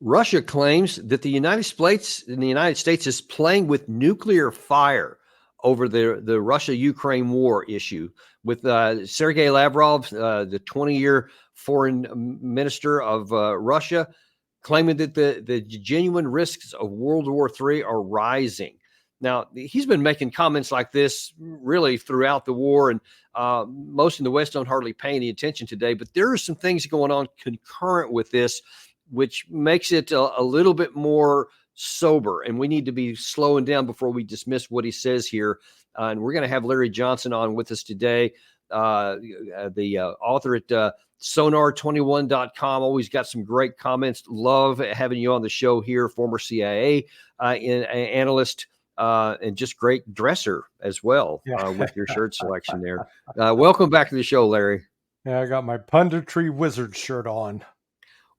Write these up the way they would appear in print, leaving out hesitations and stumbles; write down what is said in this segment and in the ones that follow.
Russia claims that the United States is playing with nuclear fire over the Russia-Ukraine war issue, with Sergei Lavrov, the 20-year foreign minister of Russia, claiming that the genuine risks of World War III are rising. Now, he's been making comments like this really throughout the war, and most in the West don't hardly pay any attention today. But there are some things going on concurrent with this, which makes it a little bit more sober. And we need to be slowing down before we dismiss what he says here. And we're going to have Larry Johnson on with us today, the author at sonar21.com. Always got some great comments. Love having you on the show here, former CIA analyst. And just great dresser as well, with your shirt selection there. Welcome back to the show, Larry. Yeah, I got my punditry wizard shirt on.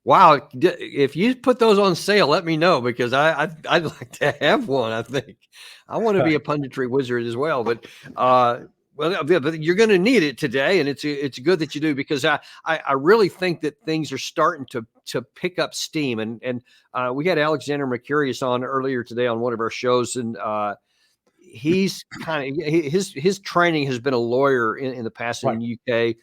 Wow. If you put those on sale, let me know, because I'd like to have one. I think I want to be a punditry wizard as well, but you're going to need it today. And it's good that you do, because I really think that things are starting to pick up steam. And we had Alexander Mercurius on earlier today on one of our shows, and he's his training has been a lawyer in the past in the UK.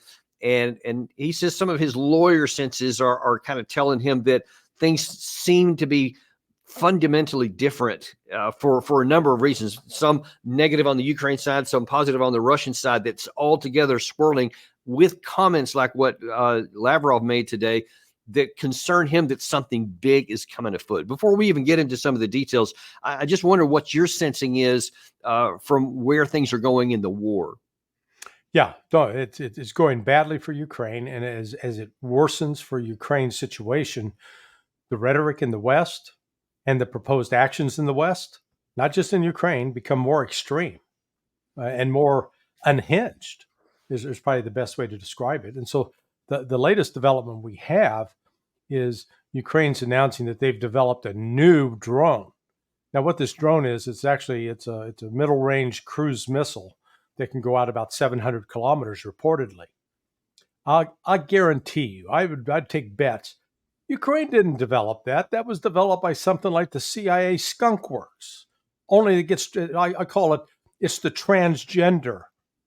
And he says some of his lawyer senses are kind of telling him that things seem to be fundamentally different for a number of reasons. Some negative on the Ukraine side, some positive on the Russian side. That's all together swirling, with comments like what Lavrov made today that concern him that something big is coming afoot. Before we even get into some of the details, I just wonder what your sensing is from where things are going in the war. Yeah, it's going badly for Ukraine, and as it worsens for Ukraine's situation, the rhetoric in the West and the proposed actions in the West, not just in Ukraine, become more extreme and more unhinged. Is probably the best way to describe it. And so the latest development we have is Ukraine's announcing that they've developed a new drone. Now, what this drone is, it's a middle range cruise missile that can go out about 700 kilometers reportedly. I guarantee you, I'd take bets. Ukraine didn't develop that. That was developed by something like the CIA Skunk Works. Only it gets, I call it's the transgender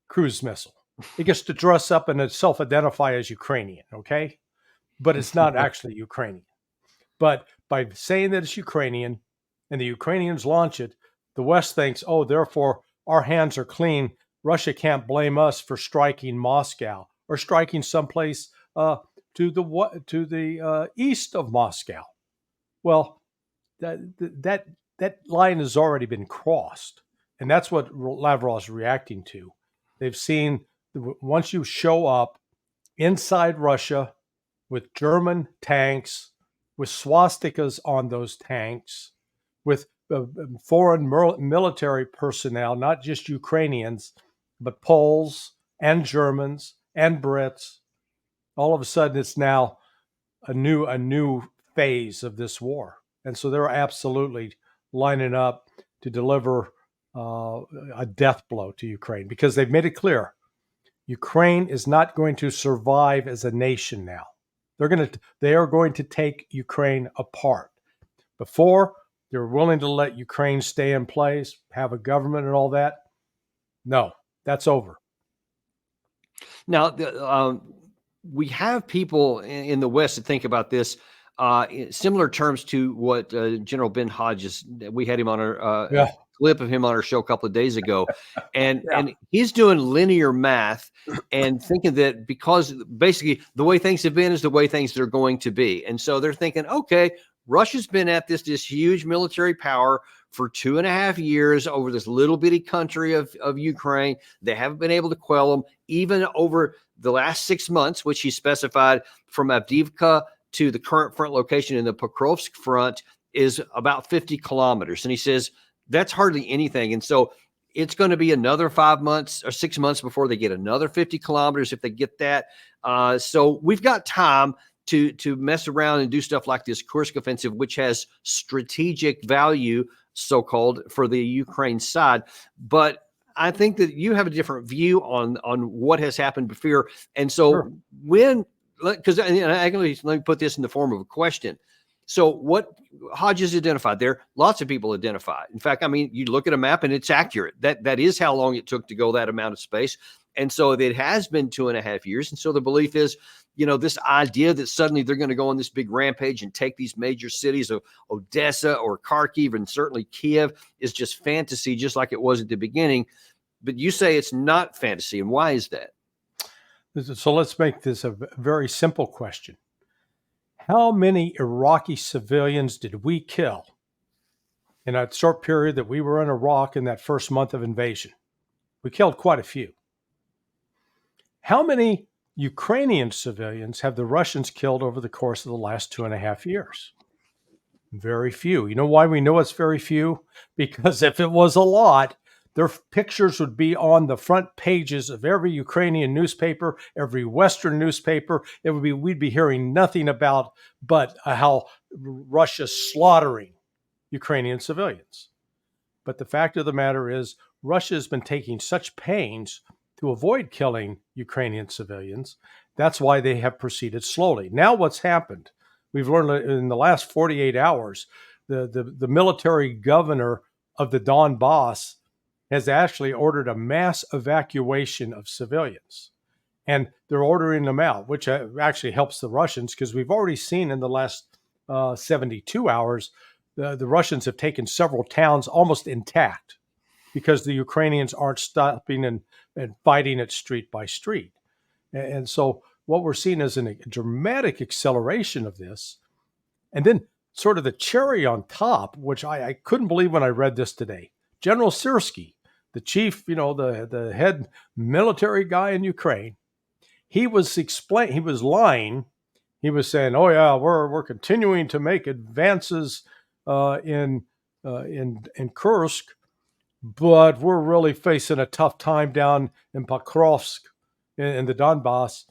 cruise missile. It gets to dress up and self-identify as Ukrainian, okay? But it's not actually Ukrainian. But by saying that it's Ukrainian and the Ukrainians launch it, the West thinks, oh, therefore our hands are clean. Russia can't blame us for striking Moscow or striking someplace to the east of Moscow. Well, that line has already been crossed, and that's what Lavrov is reacting to. They've seen once you show up inside Russia with German tanks, with swastikas on those tanks, with foreign military personnel, not just Ukrainians, but Poles and Germans and Brits. All of a sudden, it's now a new phase of this war, and so they're absolutely lining up to deliver a death blow to Ukraine, because they've made it clear Ukraine is not going to survive as a nation now. They are going to take Ukraine apart. Before, they were willing to let Ukraine stay in place, have a government and all that. No, that's over. Now, we have people in the West that think about this in similar terms to what General Ben Hodges, we had him on our clip of him on our show a couple of days ago. And he's doing linear math and thinking that because basically the way things have been is the way things are going to be. And so they're thinking, okay, Russia's been at this huge military power for 2.5 years over this little bitty country of Ukraine. They haven't been able to quell them, even over the last 6 months, which he specified from Avdiivka to the current front location in the Pokrovsk front is about 50 kilometers. And he says that's hardly anything. And so it's going to be another 5 months or 6 months before they get another 50 kilometers if they get that. So we've got time to mess around and do stuff like this Kursk offensive, which has strategic value, so-called, for the Ukraine side. But I think that you have a different view on what has happened before. And so let me put this in the form of a question. So what Hodges identified there, lots of people identified. In fact, I mean, you look at a map and it's accurate. That is how long it took to go that amount of space. And so it has been 2.5 years. And so the belief is, this idea that suddenly they're going to go on this big rampage and take these major cities of Odessa or Kharkiv and certainly Kiev is just fantasy, just like it was at the beginning. But you say it's not fantasy. And why is that? So let's make this a very simple question. How many Iraqi civilians did we kill in that short period that we were in Iraq in that first month of invasion? We killed quite a few. How many Ukrainian civilians have the Russians killed over the course of the last 2.5 years? Very few. You know why we know it's very few? Because if it was a lot, their pictures would be on the front pages of every Ukrainian newspaper, every Western newspaper. We'd be hearing nothing about but how Russia's slaughtering Ukrainian civilians. But the fact of the matter is, Russia has been taking such pains to avoid killing Ukrainian civilians. That's why they have proceeded slowly. Now what's happened? We've learned in the last 48 hours, the military governor of the Donbass has actually ordered a mass evacuation of civilians. And they're ordering them out, which actually helps the Russians, because we've already seen in the last 72 hours, the Russians have taken several towns almost intact because the Ukrainians aren't stopping and fighting it street by street. And so what we're seeing is a dramatic acceleration of this. And then sort of the cherry on top, which I couldn't believe when I read this today, General Syrskyi, the chief, the head military guy in Ukraine, he was lying. He was saying, "Oh yeah, we're continuing to make advances in Kursk, but we're really facing a tough time down in Pokrovsk in the Donbass,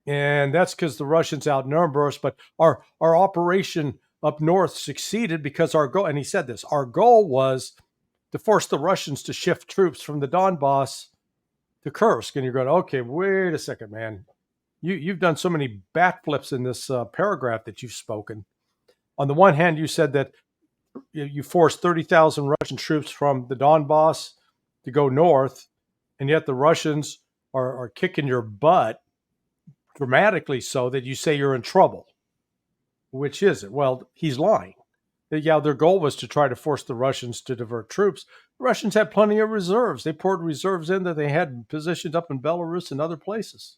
and that's because the Russians outnumber us. But our operation up north succeeded because our goal," and he said this, "our goal was to force the Russians to shift troops from the Donbass to Kursk." And you're going, okay, wait a second, man. You've done so many backflips in this paragraph that you've spoken. On the one hand, you said that you forced 30,000 Russian troops from the Donbass to go north, and yet the Russians are kicking your butt dramatically so that you say you're in trouble. Which is it? Well, he's lying. Yeah, their goal was to try to force the Russians to divert troops. The Russians had plenty of reserves. They poured reserves in that they had positioned up in Belarus and other places.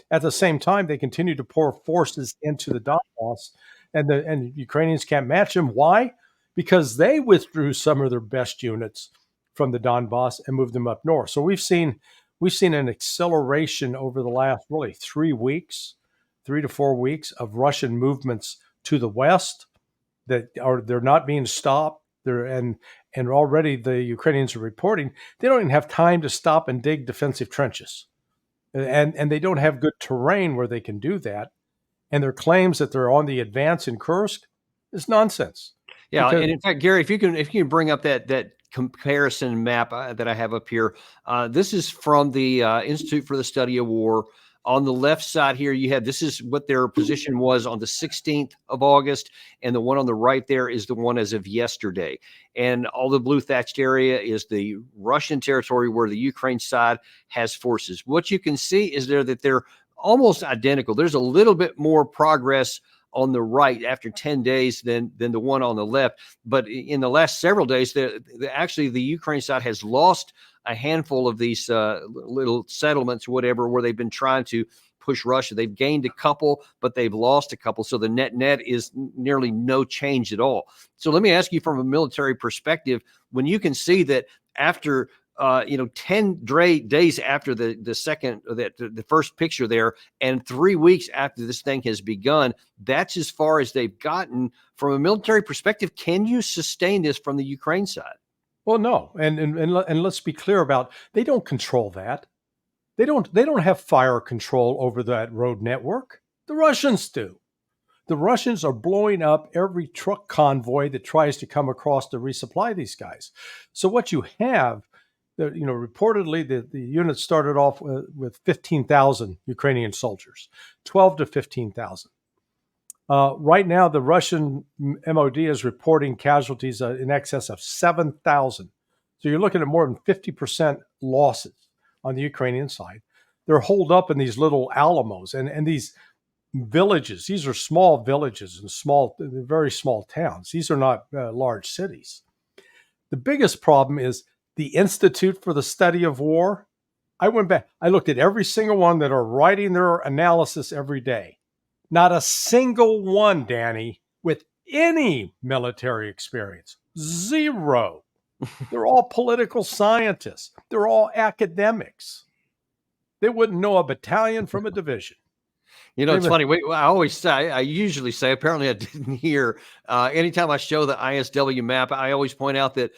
At the same time, they continued to pour forces into the Donbass, and the Ukrainians can't match them. Why? Because they withdrew some of their best units from the Donbass and moved them up north. So we've seen an acceleration over the last really 3 to 4 weeks of Russian movements to the west. They're not being stopped. And already the Ukrainians are reporting they don't even have time to stop and dig defensive trenches, and they don't have good terrain where they can do that. And their claims that they're on the advance in Kursk is nonsense. Yeah, and in fact, Gary, if you can bring up that comparison map that I have up here, this is from the Institute for the Study of War. On the left side here, this is what their position was on the 16th of August, and the one on the right there is the one as of yesterday. And all the blue thatched area is the Russian territory where the Ukraine side has forces. What you can see is that they're almost identical. There's a little bit more progress on the right after 10 days than the one on the left. But in the last several days, actually the Ukraine side has lost a handful of these little settlements, whatever, where they've been trying to push Russia. They've gained a couple, but they've lost a couple. So the net is nearly no change at all. So let me ask you, from a military perspective, when you can see that after 10 days after the first picture there, and 3 weeks after this thing has begun, that's as far as they've gotten from a military perspective. Can you sustain this from the Ukraine side? Well, no, and let's be clear about, they don't control that. They don't have fire control over that road network. The Russians do. The Russians are blowing up every truck convoy that tries to come across to resupply these guys. So what you have, reportedly the unit started off with 15,000 Ukrainian soldiers, 12 to 15,000. Right now, the Russian MOD is reporting casualties in excess of 7,000. So you're looking at more than 50% losses on the Ukrainian side. They're holed up in these little Alamos and these villages. These are small villages and very small towns. These are not large cities. The biggest problem is the Institute for the Study of War. I went back, I looked at every single one that are writing their analysis every day. Not a single one, Danny, with any military experience. Zero. They're all political scientists. They're all academics. They wouldn't know a battalion from a division. You know, it's funny. I usually say, apparently I didn't hear, anytime I show the ISW map, I always point out that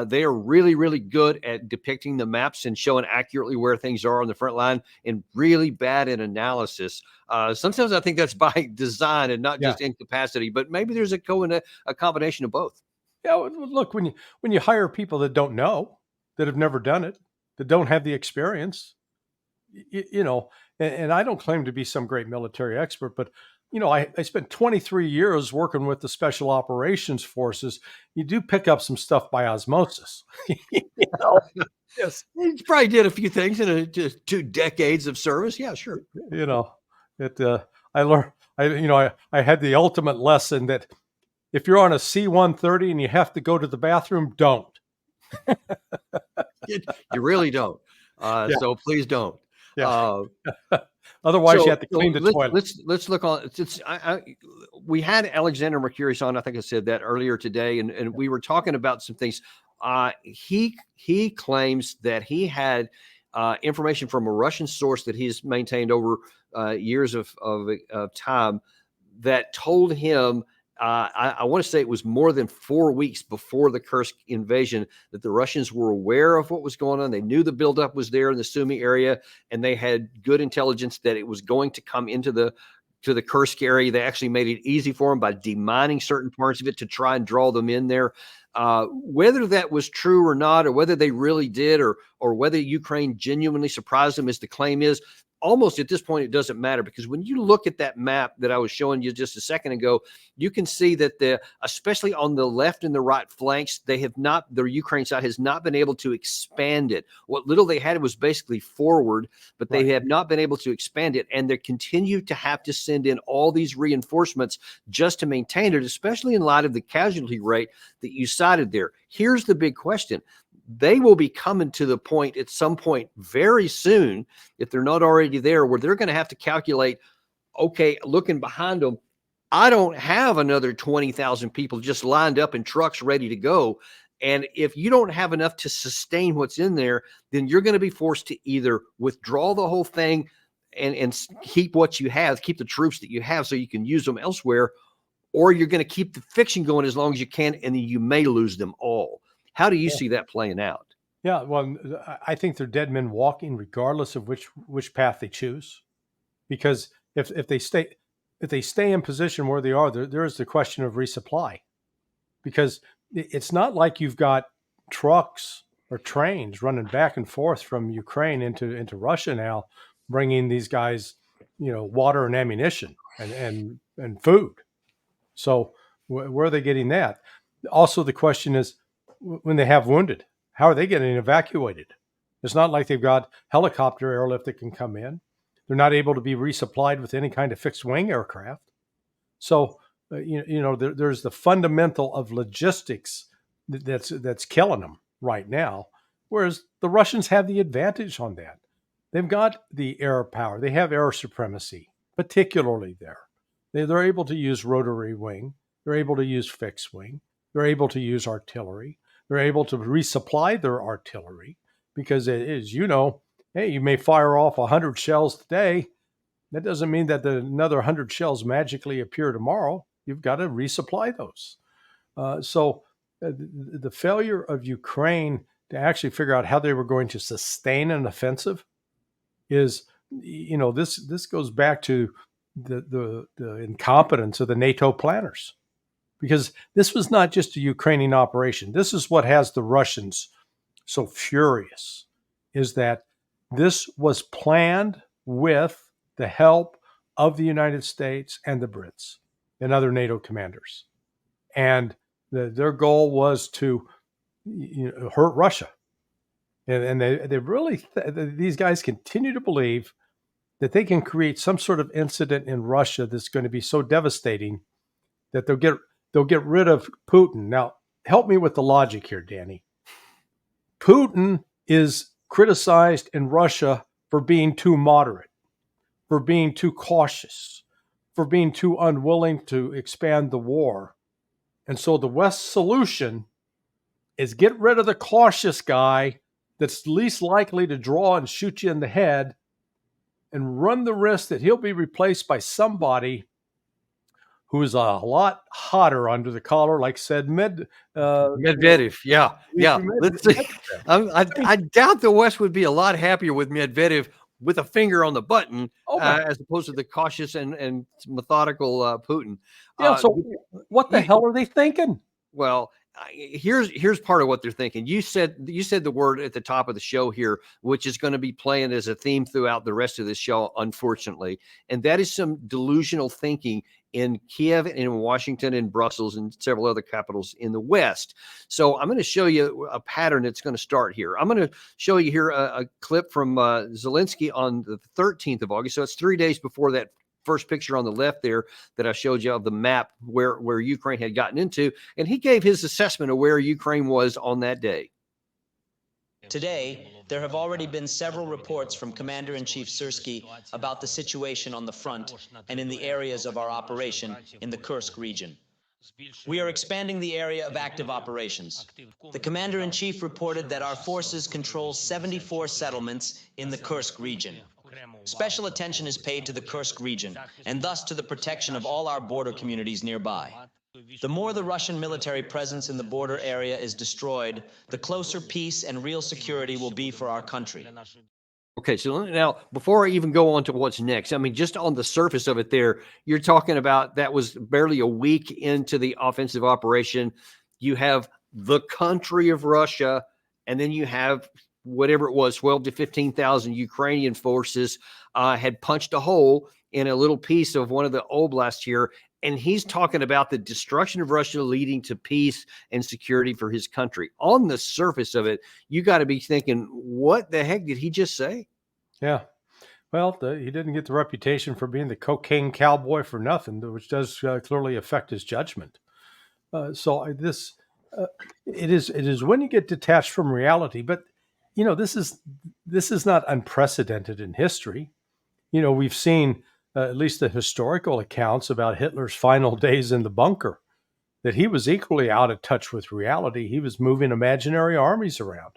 they are really, really good at depicting the maps and showing accurately where things are on the front line, and really bad at analysis. Sometimes I think that's by design and not just incapacity, but maybe there's a combination of both. Yeah, look, when you hire people that don't know, that have never done it, that don't have the experience, you know, and I don't claim to be some great military expert, but I spent 23 years working with the Special Operations Forces. You do pick up some stuff by osmosis. Yes, he probably did a few things in just 2 decades of service. Yeah, sure. I learned. I had the ultimate lesson that if you're on a C-130 and you have to go to the bathroom, don't. You really don't. So please don't. Yeah. Otherwise, you have to clean the toilet. Let's look on. We had Alexander Mercurius on. I think I said that earlier today, and we were talking about some things. He claims that he had information from a Russian source that he's maintained over years of time that told him. I want to say it was more than 4 weeks before the Kursk invasion that the Russians were aware of what was going on. They knew the buildup was there in the Sumy area, and they had good intelligence that it was going to come into the Kursk area. They actually made it easy for them by demining certain parts of it to try and draw them in there. Whether that was true or not, or whether they really did, or whether Ukraine genuinely surprised them, as the claim is, almost at this point, it doesn't matter, because when you look at that map that I was showing you just a second ago, you can see that especially on the left and the right flanks, the Ukraine side has not been able to expand it. What little they had was basically forward, but they have not been able to expand it. And they continue to have to send in all these reinforcements just to maintain it, especially in light of the casualty rate that you cited there. Here's the big question. They will be coming to the point at some point very soon, if they're not already there, where they're going to have to calculate, okay, looking behind them, I don't have another 20,000 people just lined up in trucks ready to go. And if you don't have enough to sustain what's in there, then you're going to be forced to either withdraw the whole thing and keep what you have, keep the troops that you have so you can use them elsewhere, or you're going to keep the fiction going as long as you can, and then you may lose them all. How do you see that playing out? Yeah, well, I think they're dead men walking, regardless of which path they choose, because if they stay in position where they are, there is the question of resupply, because it's not like you've got trucks or trains running back and forth from Ukraine into Russia now, bringing these guys, water and ammunition and food. So where are they getting that? Also, the question is, when they have wounded, how are they getting evacuated? It's not like they've got helicopter airlift that can come in. They're not able to be resupplied with any kind of fixed wing aircraft. So, there's the fundamental of logistics that's killing them right now, whereas the Russians have the advantage on that. They've got the air power. They have air supremacy, particularly there. They're able to use rotary wing. They're able to use fixed wing. They're able to use artillery. They're able to resupply their artillery, because it is, hey, you may fire off 100 shells today. That doesn't mean that another 100 shells magically appear tomorrow. You've got to resupply those. So the failure of Ukraine to actually figure out how they were going to sustain an offensive is, this goes back to the incompetence of the NATO planners. Because this was not just a Ukrainian operation. This is what has the Russians so furious, is that this was planned with the help of the United States and the Brits. and other NATO commanders. And their goal was to hurt Russia. And they really, these guys continue to believe that they can create some sort of incident in Russia that's going to be so devastating that they'll get rid of Putin. Now, help me with the logic here, Danny. Putin is criticized in Russia for being too moderate, for being too cautious, for being too unwilling to expand the war. And so the West's solution is get rid of the cautious guy that's least likely to draw and shoot you in the head, and run the risk that he'll be replaced by somebody who is a lot hotter under the collar, like said Medvedev. Yeah. Let's see. I doubt the West would be a lot happier with Medvedev with a finger on the button as opposed to the cautious and methodical Putin. Yeah. So what the hell are they thinking? Well, here's part of what they're thinking. You said the word at the top of the show here, which is going to be playing as a theme throughout the rest of the show, unfortunately, and that is some delusional thinking in Kiev and in Washington and Brussels and several other capitals in the West. So I'm going to show you a pattern that's going to start here. I'm going to show you here a clip from Zelensky on the 13th of August. So it's 3 days before that first picture on the left there that I showed you of the map where Ukraine had gotten into. And he gave his assessment of where Ukraine was on that day. Today, there have already been several reports from Commander-in-Chief Syrskyi about the situation on the front and in the areas of our operation in the Kursk region. We are expanding the area of active operations. The Commander-in-Chief reported that our forces control 74 settlements in the Kursk region. Special attention is paid to the Kursk region, and thus to the protection of all our border communities nearby. The more the Russian military presence in the border area is destroyed, the closer peace and real security will be for our country. Okay, so now, before I even go on to what's next, I mean, just on the surface of it there, you're talking about that was barely a week into the offensive operation. You have the country of Russia, and then you have whatever it was, 12 to 15,000 Ukrainian forces had punched a hole in a little piece of one of the oblasts here. And he's talking about the destruction of Russia leading to peace and security for his country. On the surface of it, you got to be thinking, what the heck did he just say? Yeah. Well, he didn't get the reputation for being the cocaine cowboy for nothing, which does clearly affect his judgment. It is when you get detached from reality, but this is not unprecedented in history. We've seen at least the historical accounts about Hitler's final days in the bunker, that he was equally out of touch with reality. He was moving imaginary armies around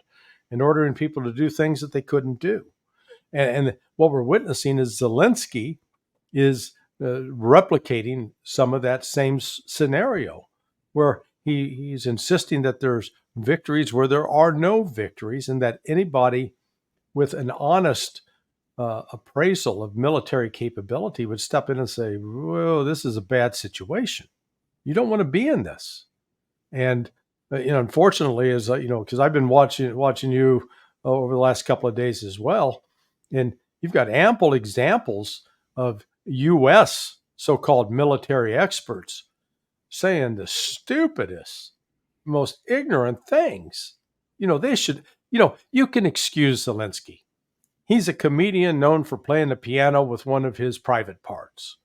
and ordering people to do things that they couldn't do. And what we're witnessing is Zelensky is replicating some of that same scenario, where he's insisting that there's victories where there are no victories, and that anybody with an honest appraisal of military capability would step in and say, whoa, this is a bad situation. You don't want to be in this. And, unfortunately, as because I've been watching you over the last couple of days as well, and you've got ample examples of U.S. so-called military experts saying the stupidest, most ignorant things. They should, you can excuse Zelensky. He's a comedian known for playing the piano with one of his private parts.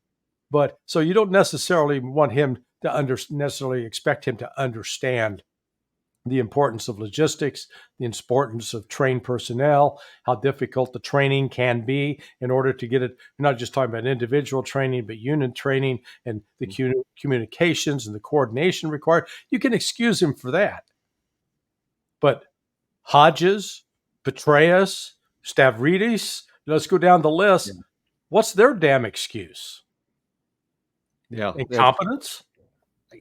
But so you don't necessarily want him to necessarily expect him to understand the importance of logistics, the importance of trained personnel, how difficult the training can be in order to get it. You're not just talking about individual training, but unit training and the communications and the coordination required. You can excuse him for that. But Hodges, Petraeus, Stavridis, let's go down the list. Yeah. What's their damn excuse? Yeah, incompetence.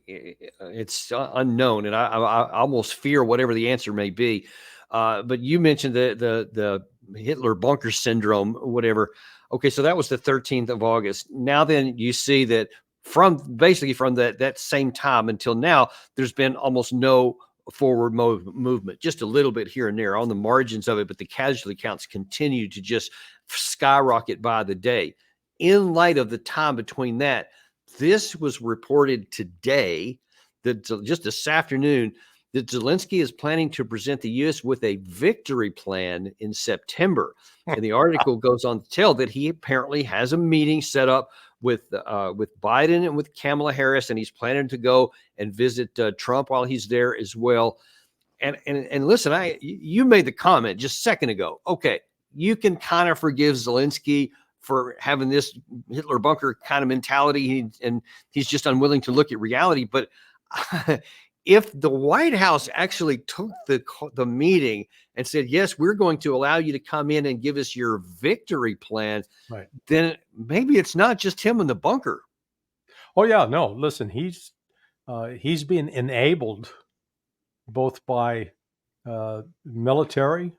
It's unknown, and I almost fear whatever the answer may be. But you mentioned the Hitler bunker syndrome, whatever. Okay, so that was the 13th of August. Now then, you see that from that same time until now, there's been almost no forward movement, just a little bit here and there on the margins of it, but the casualty counts continue to just skyrocket by the day. In light of the time between that, this was reported today, that just this afternoon, that Zelensky is planning to present the U.S. with a victory plan in September. And the article goes on to tell that he apparently has a meeting set up with Biden and with Kamala Harris, and he's planning to go and visit Trump while he's there as well. And listen, you made the comment just a second ago. Okay, you can kind of forgive Zelensky for having this Hitler bunker kind of mentality, and he's just unwilling to look at reality. But if the White House actually took the meeting and said, yes, we're going to allow you to come in and give us your victory plan, right, then maybe it's not just him in the bunker. Oh yeah, no, listen, he's being enabled both by military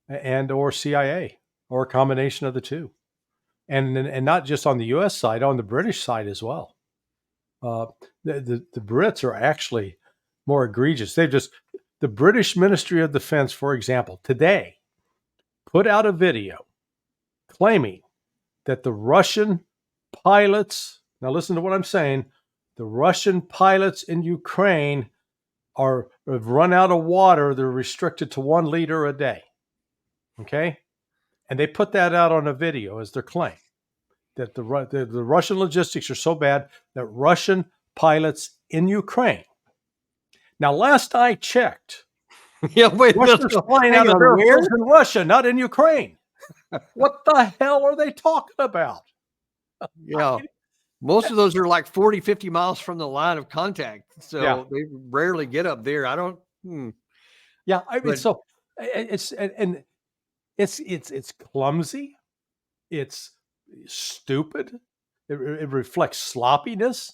and or CIA, or a combination of the two, and not just on the U.S. side, on the British side as well. The Brits are actually more egregious. The British Ministry of Defense, for example, today put out a video claiming that the Russian pilots, now listen to what I'm saying, the Russian pilots in Ukraine have run out of water. They're restricted to 1 liter a day. Okay? And they put that out on a video as their claim, that the Russian logistics are so bad that Russian pilots in Ukraine. Now, last I checked, Russia's flying out of their fields in Russia, not in Ukraine. What the hell are they talking about? Yeah. Most of those are like 40, 50 miles from the line of contact. So they rarely get up there. I don't. Yeah. I mean, so it's clumsy. It's stupid. It reflects sloppiness.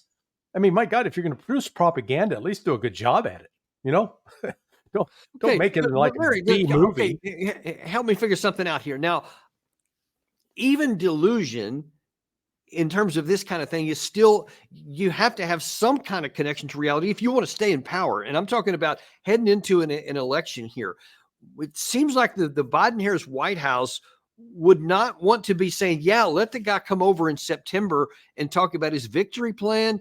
I mean, my God, if you're going to produce propaganda, at least do a good job at it. You know, don't make it like a B movie. Okay. Help me figure something out here. Now, even delusion, in terms of this kind of thing, is still, you have to have some kind of connection to reality if you want to stay in power. And I'm talking about heading into an election here. It seems like the Biden-Harris White House would not want to be saying, yeah, let the guy come over in September and talk about his victory plan,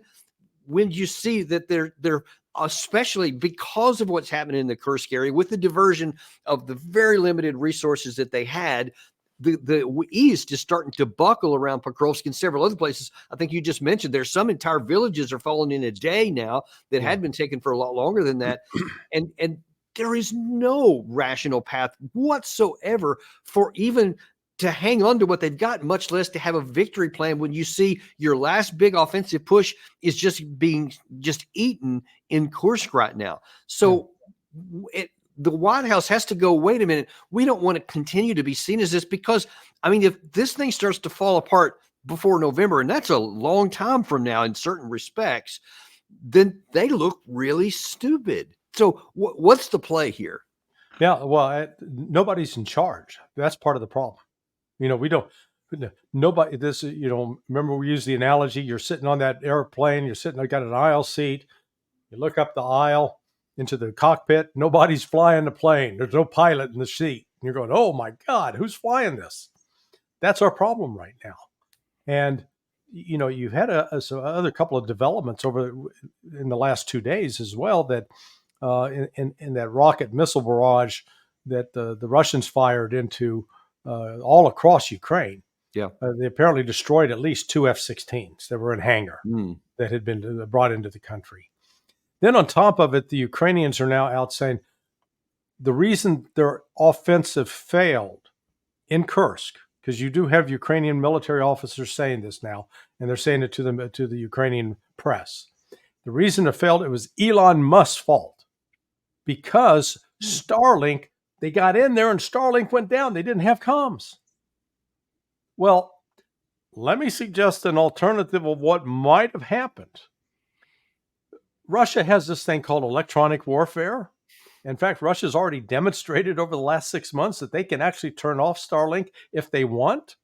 when you see that they're especially because of what's happening in the Kursk area, with the diversion of the very limited resources that they had, the East is starting to buckle around Pokrovsk and several other places. I think you just mentioned there's some entire villages are falling in a day now that had been taken for a lot longer than that. And there is no rational path whatsoever for even to hang on to what they've got, much less to have a victory plan when you see your last big offensive push is just being eaten in Kursk right now. So the White House has to go, wait a minute, we don't want to continue to be seen as this, because, I mean, if this thing starts to fall apart before November, and that's a long time from now in certain respects, then they look really stupid. So what's the play here? Yeah, well, nobody's in charge. That's part of the problem. You know, nobody, remember we used the analogy, you're sitting on that airplane, got an aisle seat, you look up the aisle into the cockpit, nobody's flying the plane. There's no pilot in the seat. And you're going, oh my God, who's flying this? That's our problem right now. And, you've had other couple of developments in the last 2 days as well, that in that rocket missile barrage that the Russians fired into all across Ukraine. Yeah. They apparently destroyed at least 2 F-16s that were in hangar that had been brought into the country. Then on top of it, the Ukrainians are now out saying the reason their offensive failed in Kursk, because you do have Ukrainian military officers saying this now, and they're saying it to the Ukrainian press. The reason it failed, it was Elon Musk's fault, because Starlink, they got in there and Starlink went down. They didn't have comms. Well, let me suggest an alternative of what might have happened. Russia has this thing called electronic warfare. In fact, Russia's already demonstrated over the last 6 months that they can actually turn off Starlink if they want.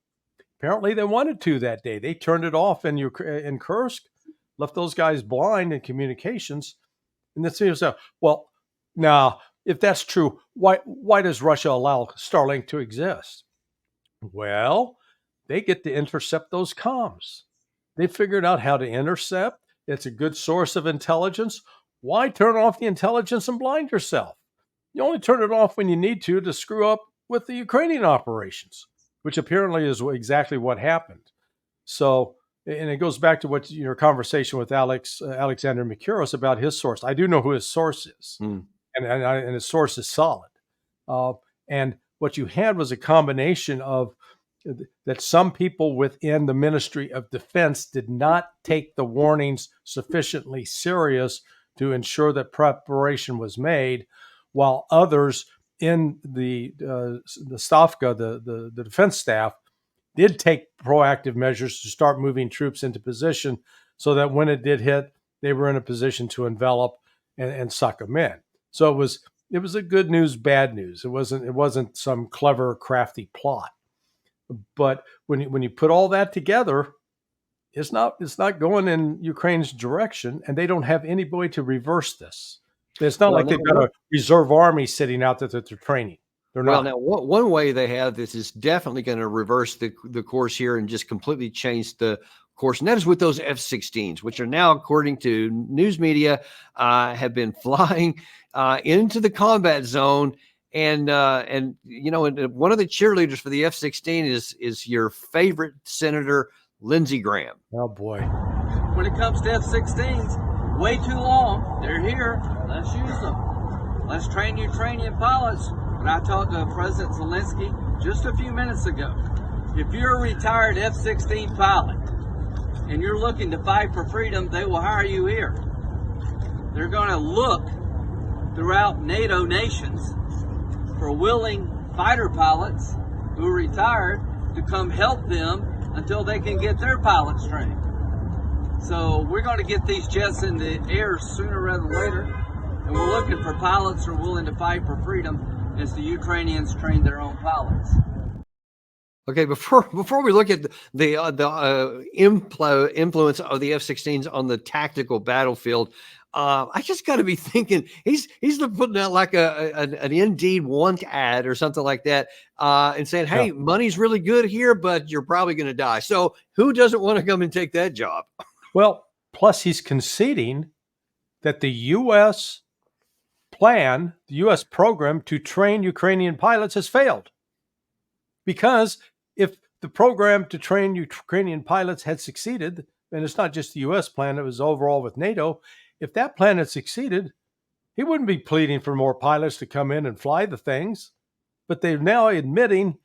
Apparently they wanted to that day. They turned it off in Kursk, left those guys blind in communications. And it seems, well, now, if that's true, why does Russia allow Starlink to exist? Well, they get to intercept those comms. They figured out how to intercept. It's a good source of intelligence. Why turn off the intelligence and blind yourself? You only turn it off when you need to screw up with the Ukrainian operations, which apparently is exactly what happened. So, and it goes back to what your conversation with Alexander Mikiros about his source. I do know who his source is, and his source is solid. And what you had was a combination of that some people within the Ministry of Defense did not take the warnings sufficiently serious to ensure that preparation was made, while others in the Stavka, the defense staff, did take proactive measures to start moving troops into position so that when it did hit, they were in a position to envelop and suck them in. So it was a good news, bad news. It wasn't some clever, crafty plot. But when you put all that together, it's not going in Ukraine's direction, and they don't have anybody to reverse this. It's not like they've got a reserve army sitting out there that they're training. They're not. Now one way they have this is definitely going to reverse the course here and just completely change the course, and that is with those F-16s, which are now, according to news media, have been flying into the combat zone. And you know, one of the cheerleaders for the F-16 is your favorite Senator Lindsey Graham. Oh boy! When it comes to F-16s, way too long. They're here. Let's use them. Let's train Ukrainian pilots. But I talked to President Zelensky just a few minutes ago. If you're a retired F-16 pilot and you're looking to fight for freedom, they will hire you here. They're going to look throughout NATO nations for willing fighter pilots who are retired to come help them until they can get their pilots trained. So we're going to get these jets in the air sooner rather than later, and we're looking for pilots who are willing to fight for freedom as the Ukrainians train their own pilots. Okay, before we look at the influence of the F-16s on the tactical battlefield, I just got to be thinking he's putting out like an Indeed want ad or something like that, and saying, "Hey, money's really good here, but you're probably going to die." So who doesn't want to come and take that job? Well, plus he's conceding that the U.S. plan, the U.S. program to train Ukrainian pilots has failed. Because if the program to train Ukrainian pilots had succeeded, and it's not just the U.S. plan, it was overall with NATO, if that plan had succeeded, he wouldn't be pleading for more pilots to come in and fly the things. But they're now admitting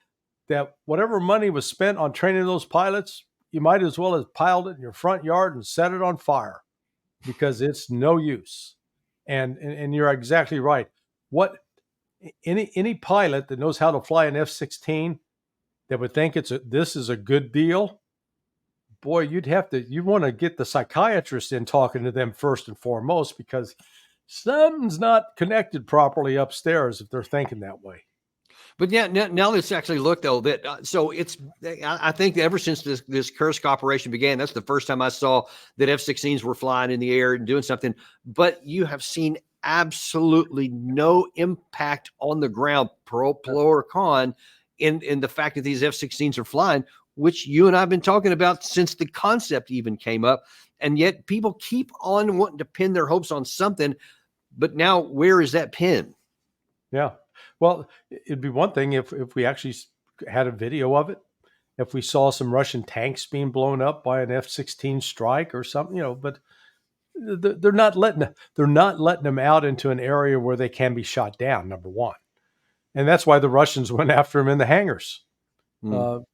that whatever money was spent on training those pilots, you might as well have piled it in your front yard and set it on fire because it's no use. And you're exactly right. What any pilot that knows how to fly an F-16 that would think this is a good deal, boy, you'd want to get the psychiatrist in talking to them first and foremost, because something's not connected properly upstairs if they're thinking that way. But yeah, now let's actually look though that so it's. I think ever since this Kursk operation began, that's the first time I saw that F-16s were flying in the air and doing something. But you have seen absolutely no impact on the ground, pro or con, in the fact that these F-16s are flying, which you and I have been talking about since the concept even came up. And yet people keep on wanting to pin their hopes on something. But now where is that pin? Yeah. Well, it'd be one thing if we actually had a video of it, if we saw some Russian tanks being blown up by an F-16 strike or something, but they're not letting them out into an area where they can be shot down, number one. And that's why the Russians went after him in the hangars. And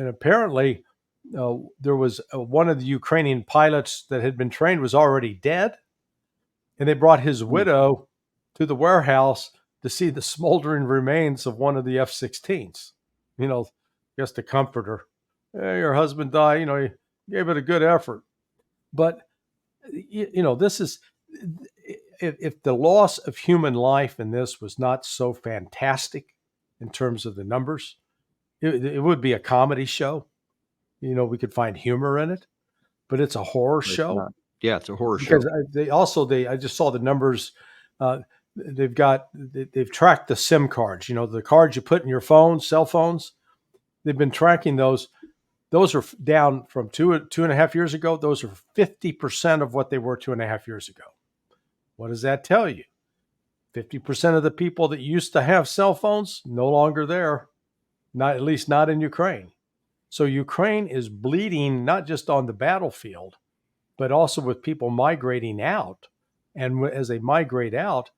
apparently there was one of the Ukrainian pilots that had been trained was already dead. And they brought his widow to the warehouse to see the smoldering remains of one of the F-16s, just to comfort her. Hey, your husband died, he gave it a good effort. But, this is, if the loss of human life in this was not so fantastic in terms of the numbers, it would be a comedy show. We could find humor in it, but it's a horror show. Yeah, it's a horror show. Because I just saw the numbers. They've tracked the SIM cards, the cards you put in your phone, cell phones. They've been tracking those. those are down from 2.5 years ago. Those are 50% of what they were 2.5 years ago. What does that tell you? 50% of the people that used to have cell phones, no longer there, not at least not in Ukraine. So Ukraine is bleeding not just on the battlefield, but also with people migrating out. And as they migrate out,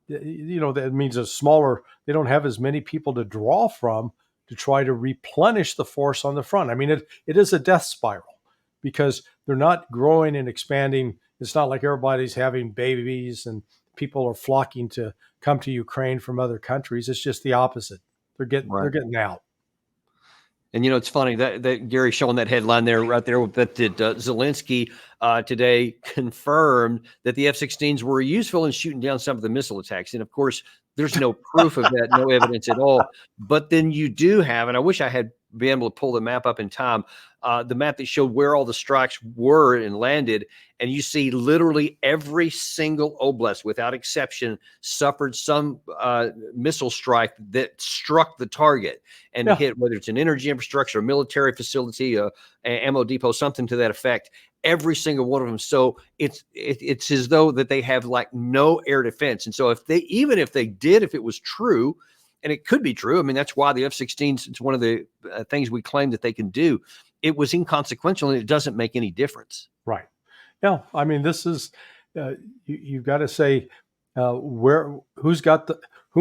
that means they don't have as many people to draw from to try to replenish the force on the front. I mean, it is a death spiral because they're not growing and expanding. It's not like everybody's having babies and people are flocking to come to Ukraine from other countries. It's just the opposite. They're getting out. And it's funny that Gary showing that headline there, right there, that Zelensky today confirmed that the F-16s were useful in shooting down some of the missile attacks. And of course, there's no proof of that, no evidence at all. But then you do have, and I wish I had been able to pull the map up in time, the map that showed where all the strikes were and landed. And you see literally every single oblast, without exception, suffered some missile strike that struck the target and hit, whether it's an energy infrastructure, a military facility, a ammo depot, something to that effect. Every single one of them. So it's as though that they have like no air defense. And so if it was true, and it could be true, I mean, that's why the F-16s, it's one of the things we claim that they can do. It was inconsequential and it doesn't make any difference. Right. Yeah. I mean, this is, you've got to say who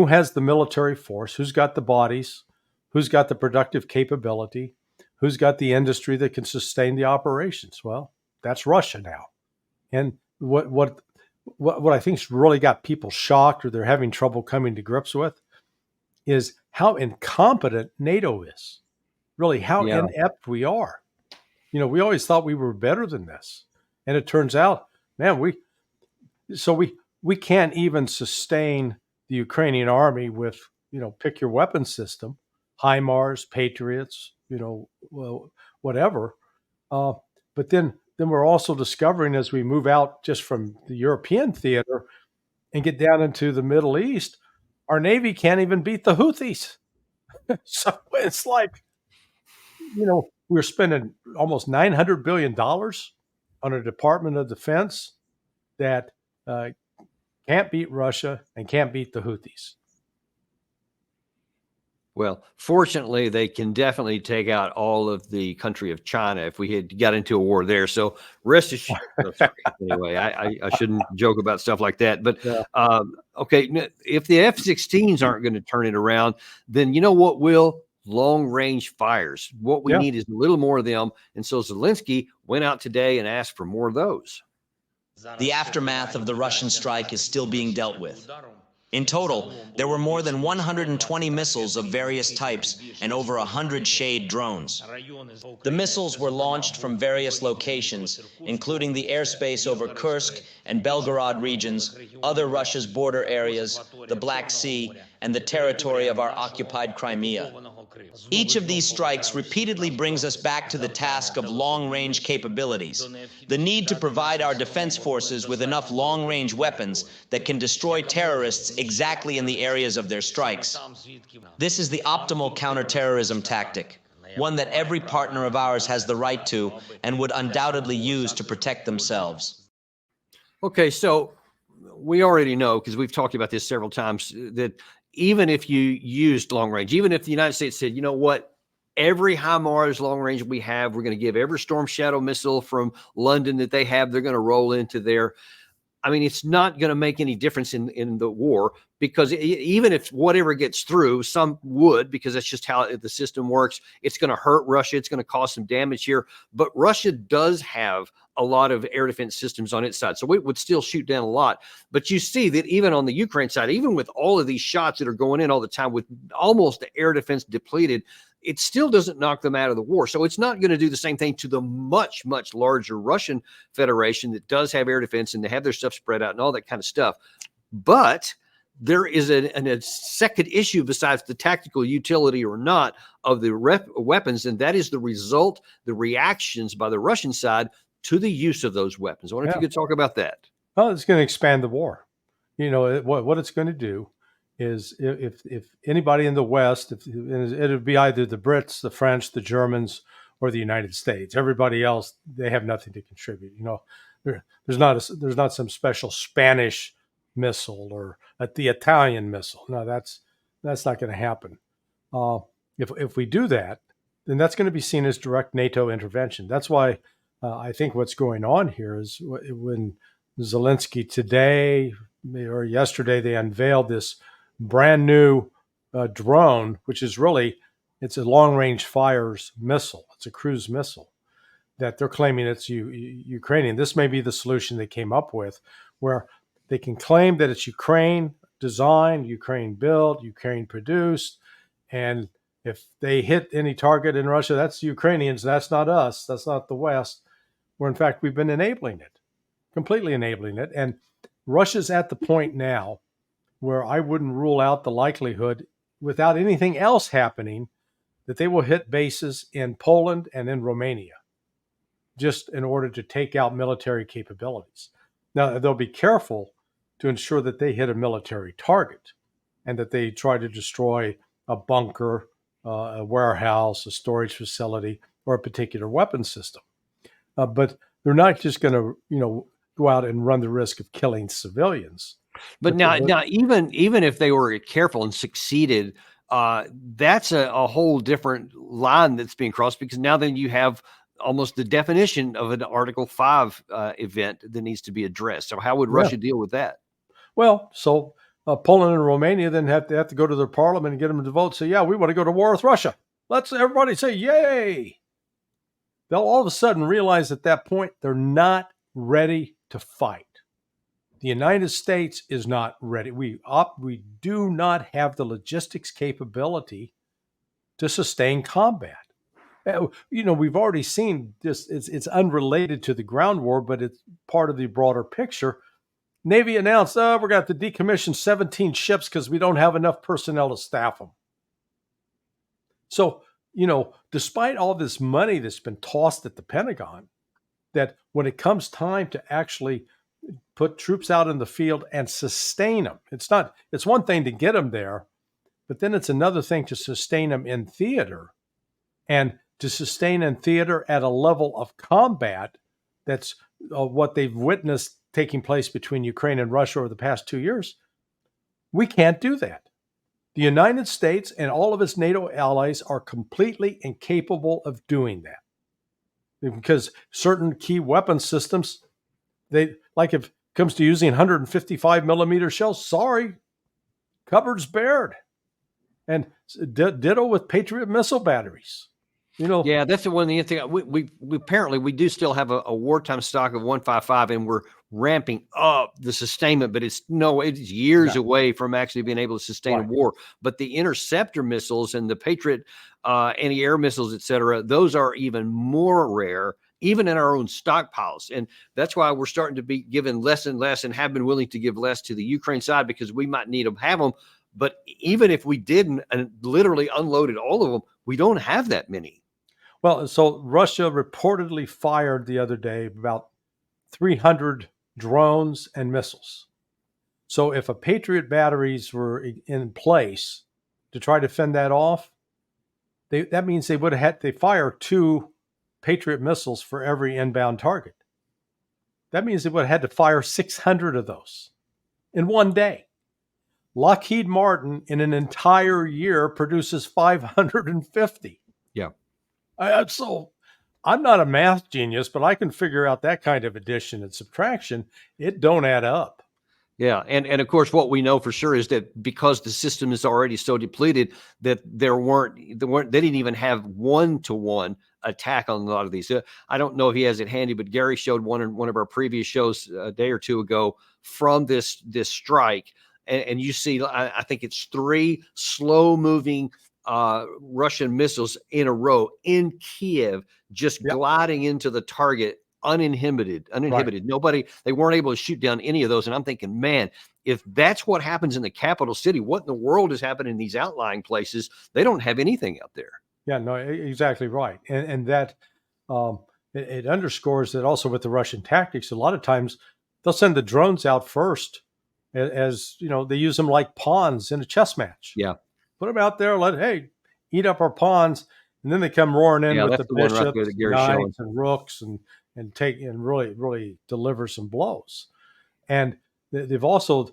has the military force, who's got the bodies, who's got the productive capability, who's got the industry that can sustain the operations. Well, that's Russia now. And what I think's really got people shocked or they're having trouble coming to grips with is how incompetent NATO is. Really, how inept we are. We always thought we were better than this. And it turns out, man, we can't even sustain the Ukrainian army with, pick your weapon system, HIMARS, Patriots, whatever. But then we're also discovering as we move out just from the European theater and get down into the Middle East, our Navy can't even beat the Houthis. So it's like, we're spending almost $900 billion on a Department of Defense that can't beat Russia and can't beat the Houthis. Well, fortunately, they can definitely take out all of the country of China if we had got into a war there. So rest assured. Anyway, I shouldn't joke about stuff like that. But okay, if the F-16s aren't going to turn it around, then you know what will? Long-range fires. What we need is a little more of them. And so Zelensky went out today and asked for more of those. The aftermath of the Russian strike is still being dealt with. In total, there were more than 120 missiles of various types and over 100 Shade drones. The missiles were launched from various locations, including the airspace over Kursk and Belgorod regions, other Russia's border areas, the Black Sea, and the territory of our occupied Crimea. Each of these strikes repeatedly brings us back to the task of long-range capabilities, the need to provide our defense forces with enough long-range weapons that can destroy terrorists exactly in the areas of their strikes. This is the optimal counterterrorism tactic, one that every partner of ours has the right to and would undoubtedly use to protect themselves. Okay, so we already know, because we've talked about this several times, that even if you used long range, even if the United States said, you know what, every HIMARS long range we have, we're going to give every Storm Shadow missile from London that they have, they're going to roll into there. I mean, it's not going to make any difference in the war, because even if whatever gets through, some would, because that's just how the system works. It's going to hurt Russia. It's going to cause some damage here. But Russia does have a lot of air defense systems on its side. So it would still shoot down a lot. But you see that even on the Ukraine side, even with all of these shots that are going in all the time, with almost the air defense depleted, it still doesn't knock them out of the war. So it's not going to do the same thing to the much, much larger Russian Federation that does have air defense and they have their stuff spread out and all that kind of stuff. But there is a second issue besides the tactical utility or not of the weapons, and that is the reactions by the Russian side to the use of those weapons. I wonder if you could talk about that. Well, it's going to expand the war. What it's going to do is if anybody in the West, it would be either the Brits, the French, the Germans, or the United States. Everybody else, they have nothing to contribute. There's not some special Spanish missile or the Italian missile. No, that's not going to happen. If we do that, then that's going to be seen as direct NATO intervention. That's why I think what's going on here is when Zelensky today or yesterday, they unveiled this brand new drone, which is it's a long-range fires missile. It's a cruise missile that they're claiming it's Ukrainian. This may be the solution they came up with, where they can claim that it's Ukraine designed, Ukraine built, Ukraine produced, and if they hit any target in Russia, that's the Ukrainians. That's not us. That's not the West. Where in fact we've been enabling it, completely enabling it, and Russia's at the point now where I wouldn't rule out the likelihood, without anything else happening, that they will hit bases in Poland and in Romania, just in order to take out military capabilities. Now, they'll be careful to ensure that they hit a military target and that they try to destroy a bunker, a warehouse, a storage facility, or a particular weapon system. But they're not just going to, go out and run the risk of killing civilians. But now even if they were careful and succeeded, that's a whole different line that's being crossed, because now then you have almost the definition of an Article 5 event that needs to be addressed. So how would Russia deal with that? Well, so Poland and Romania then have to go to their parliament and get them to vote. Say, yeah, we want to go to war with Russia. Let's everybody say, yay. They'll all of a sudden realize at that point they're not ready to fight. The United States is not ready. We do not have the logistics capability to sustain combat. We've already seen this. It's unrelated to the ground war, but it's part of the broader picture. Navy announced, we're going to have to decommission 17 ships because we don't have enough personnel to staff them. So, despite all this money that's been tossed at the Pentagon, that when it comes time to actually put troops out in the field and sustain them, it's one thing to get them there, but then it's another thing to sustain them in theater, and to sustain in theater at a level of combat that's what they've witnessed taking place between Ukraine and Russia over the past 2 years. We can't do that. The United States and all of its NATO allies are completely incapable of doing that, because certain key weapon systems, if it comes to using 155 millimeter shells, sorry, cupboard's bared. And ditto with Patriot missile batteries. Yeah, that's the one thing. We apparently we do still have a wartime stock of 155, and we're ramping up the sustainment, but it's years away from actually being able to sustain a war. But the interceptor missiles and the Patriot anti-air missiles, et cetera, those are even more rare, even in our own stockpiles. And that's why we're starting to be given less and less, and have been willing to give less to the Ukraine side, because we might need to have them. But even if we didn't and literally unloaded all of them, we don't have that many. Well, so Russia reportedly fired the other day about 300 drones and missiles. So if a Patriot batteries were in place to try to fend that off, that means they would have had to fire 2 Patriot missiles for every inbound target. That means they would have had to fire 600 of those in one day. Lockheed Martin in an entire year produces 550. Yeah. So I'm not a math genius, but I can figure out that kind of addition and subtraction. It don't add up. Yeah. And of course, what we know for sure is that because the system is already so depleted that they didn't even have one-to-one attack on a lot of these. I don't know if he has it handy, but Gary showed one of our previous shows a day or two ago from this strike. And you see, I think it's 3 slow-moving Russian missiles in a row in Kiev, just gliding into the target uninhibited. Right. They weren't able to shoot down any of those. And I'm thinking, man, if that's what happens in the capital city, what in the world is happening in these outlying places? They don't have anything out there. Yeah, no, exactly right. And that it underscores that also with the Russian tactics, a lot of times they'll send the drones out first, as they use them like pawns in a chess match. Yeah. Put them out there, eat up our pawns. And then they come roaring in with that's the the one right there bishops, that Gary's showing. knights, and rooks, and really deliver some blows. And they've also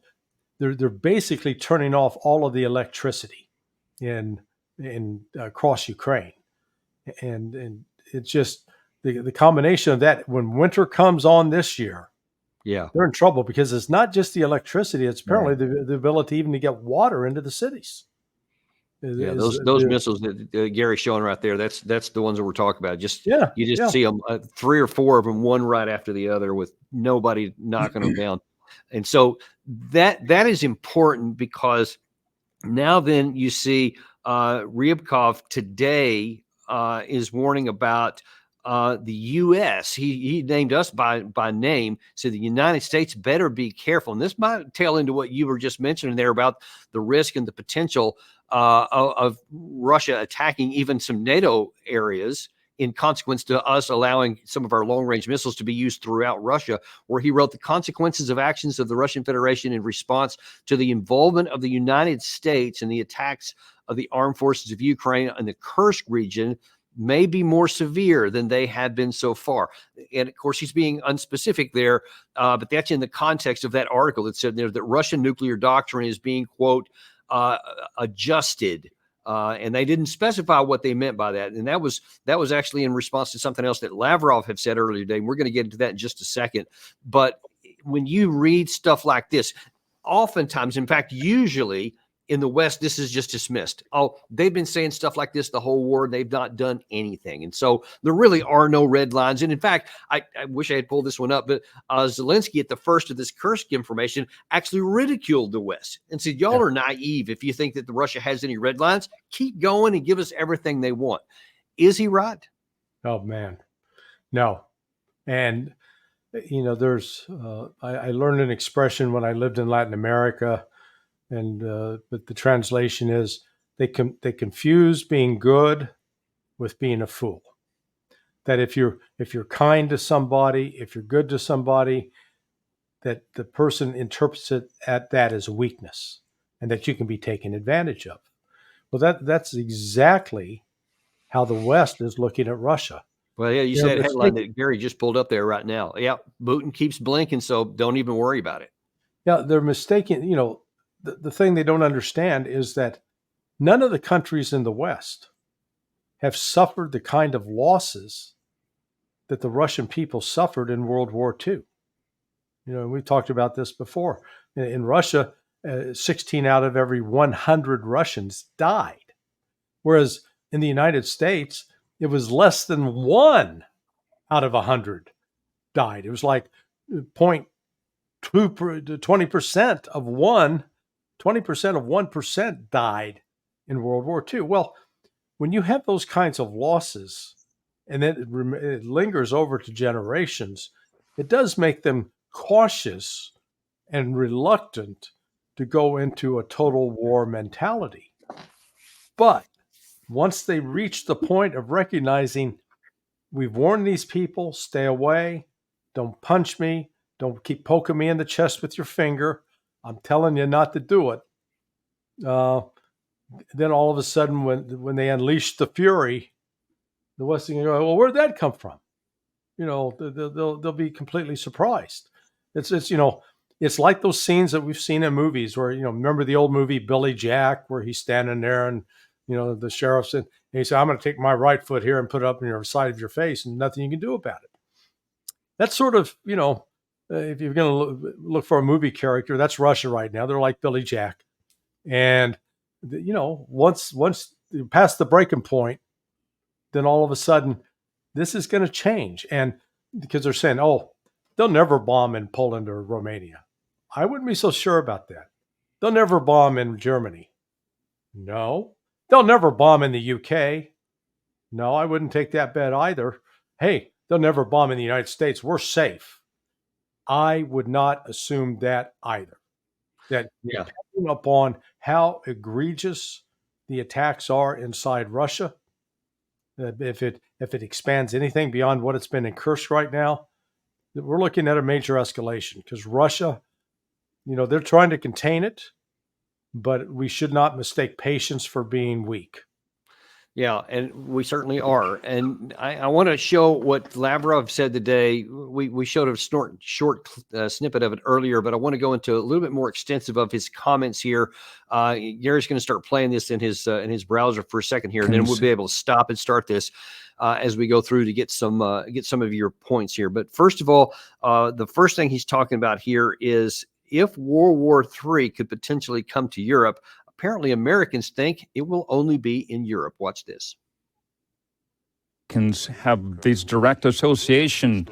they're basically turning off all of the electricity in across Ukraine, and it's just the combination of that. When winter comes on this year, Yeah. they're in trouble because it's not just the electricity; it's apparently the ability even to get water into the cities. Yeah, those missiles that Gary's showing right there, that's the ones that we're talking about. You just see them, 3 or 4 of them, one right after the other, with nobody knocking them down. And so that is important, because now then you see Ryabkov today is warning about the U.S. He named us by name, said the United States better be careful. And this might tail into what you were just mentioning there about the risk and the potential of Russia attacking even some NATO areas in consequence to us allowing some of our long-range missiles to be used throughout Russia, where he wrote the consequences of actions of the Russian Federation in response to the involvement of the United States in the attacks of the armed forces of Ukraine in the Kursk region may be more severe than they had been so far. And of course, he's being unspecific there, but that's in the context of that article that said there that Russian nuclear doctrine is being, quote, adjusted. And they didn't specify what they meant by that. And that was actually in response to something else that Lavrov had said earlier today. And we're going to get into that in just a second. But when you read stuff like this, oftentimes, in fact, usually in the West, this is just dismissed. Oh, they've been saying stuff like this the whole war. They've not done anything. And so there really are no red lines. And in fact, I wish I had pulled this one up, but Zelensky, at the first of this Kursk information, actually ridiculed the West and said, y'all are naive if you think that Russia has any red lines. Keep going and give us everything they want. Is he right? Oh, man. No. And, there's, I learned an expression when I lived in Latin America. And but the translation is they confuse being good with being a fool. That if you're kind to somebody, if you're good to somebody, that the person interprets it at that as a weakness, and that you can be taken advantage of. Well, that's exactly how the West is looking at Russia. Well, yeah, you said that headline that Gary just pulled up there right now. Yeah, Putin keeps blinking, so don't even worry about it. Yeah, they're mistaken. The thing they don't understand is that none of the countries in the West have suffered the kind of losses that the Russian people suffered in World War II. We've talked about this before. In Russia, 16 out of every 100 Russians died, whereas in the United States, it was less than 1 out of 100 died. It was like 20% of 1% died in World War II. Well, when you have those kinds of losses and then it lingers over to generations, it does make them cautious and reluctant to go into a total war mentality. But once they reach the point of recognizing, we've warned these people, stay away, don't punch me, don't keep poking me in the chest with your finger, I'm telling you not to do it. Then all of a sudden, when they unleash the fury, the West is going to go, well, where'd that come from? They'll be completely surprised. It's like those scenes that we've seen in movies where, remember the old movie Billy Jack, where he's standing there and, the sheriff said, he said, I'm going to take my right foot here and put it up in your side of your face and nothing you can do about it. That's sort of, if you're going to look for a movie character, that's Russia right now. They're like Billy Jack. And, once you pass the breaking point, then all of a sudden this is going to change. And because they're saying, oh, they'll never bomb in Poland or Romania. I wouldn't be so sure about that. They'll never bomb in Germany. No. They'll never bomb in the UK. No, I wouldn't take that bet either. Hey, they'll never bomb in the United States. We're safe. I would not assume that either. That depending upon how egregious the attacks are inside Russia, if it expands anything beyond what it's been in Kursk right now, we're looking at a major escalation, because Russia, they're trying to contain it, but we should not mistake patience for being weak. Yeah, and we certainly are. And I want to show what Lavrov said today. We showed a short snippet of it earlier, but I want to go into a little bit more extensive of his comments here. Gary's going to start playing this in his browser for a second here, and then we'll be able to stop and start this as we go through to get some of your points here. But first of all, the first thing he's talking about here is if World War III could potentially come to Europe. Apparently, Americans think it will only be in Europe. Watch this. Americans have this direct association,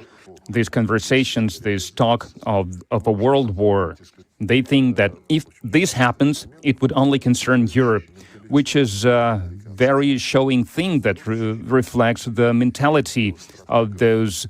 these conversations, this talk of a world war. They think that if this happens, it would only concern Europe, which is a very showing thing that reflects the mentality of those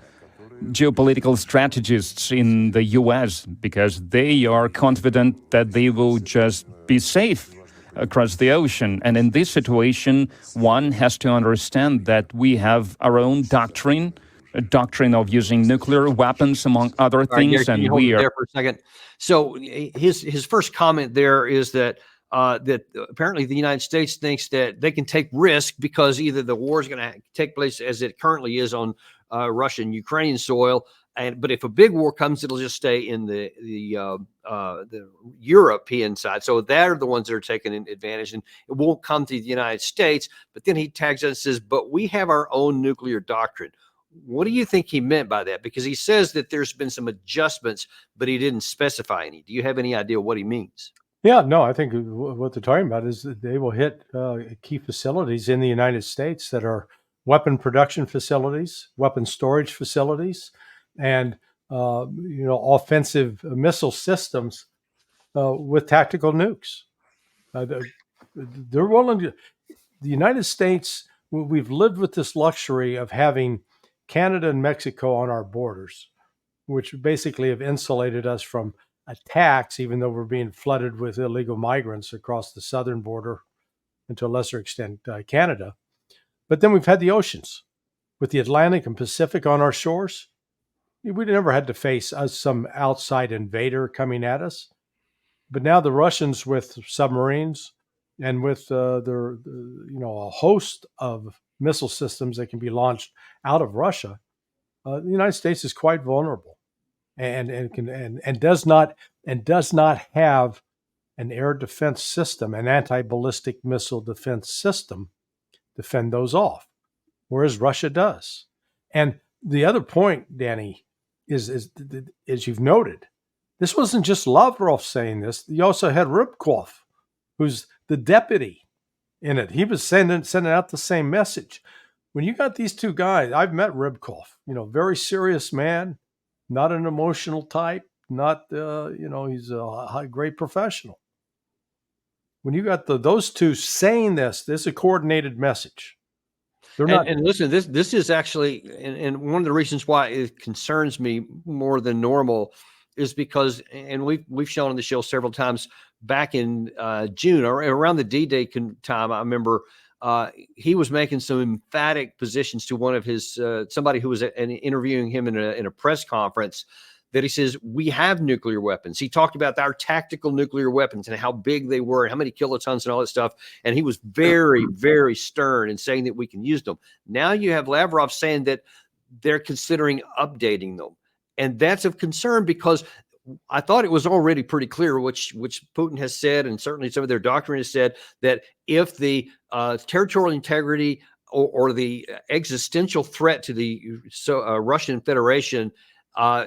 geopolitical strategists in the U.S., because they are confident that they will just be safe across the ocean. And in this situation, one has to understand that we have our own doctrine, a doctrine of using nuclear weapons, among other things. Gary, and we are there for a second. So his first comment there is that that apparently the United States thinks that they can take risk because either the war is going to take place as it currently is on Russian Ukrainian soil, but if a big war comes, it'll just stay in the European side. So they're the ones that are taking advantage, and it won't come to the United States. But then he tags us and says, "But we have our own nuclear doctrine." What do you think he meant by that? Because he says that there's been some adjustments, but he didn't specify any. Do you have any idea what he means? Yeah, no, I think what they're talking about is that they will hit key facilities in the United States that are weapon production facilities, weapon storage facilities, and offensive missile systems with tactical nukes. They're willing to. The United States, we've lived with this luxury of having Canada and Mexico on our borders, which basically have insulated us from attacks, even though we're being flooded with illegal migrants across the southern border, and to a lesser extent Canada. But then we've had the oceans with the Atlantic and Pacific on our shores. We never had to face some outside invader coming at us. But now the Russians with submarines and with a host of missile systems that can be launched out of Russia, the United States is quite vulnerable, and does not have an air defense system, an anti-ballistic missile defense system, to fend those off, whereas Russia does. And the other point, Danny, is as you've noted, this wasn't just Lavrov saying this. You also had Rybkov, who's the deputy in it. He was sending out the same message. When you got these two guys, I've met Rybkov, very serious man, not an emotional type, not, he's a great professional. When you got those two saying this is a coordinated message. They're not. And listen, this is actually, and one of the reasons why it concerns me more than normal is because, and we've shown on the show several times back in June or around the D-Day time, I remember he was making some emphatic positions to one of his somebody who was interviewing him in a press conference, that he says, we have nuclear weapons. He talked about our tactical nuclear weapons and how big they were and how many kilotons and all that stuff. And he was very, very stern in saying that we can use them. Now you have Lavrov saying that they're considering updating them. And that's of concern, because I thought it was already pretty clear, which Putin has said, and certainly some of their doctrine has said, that if the territorial integrity or the existential threat to the Russian Federation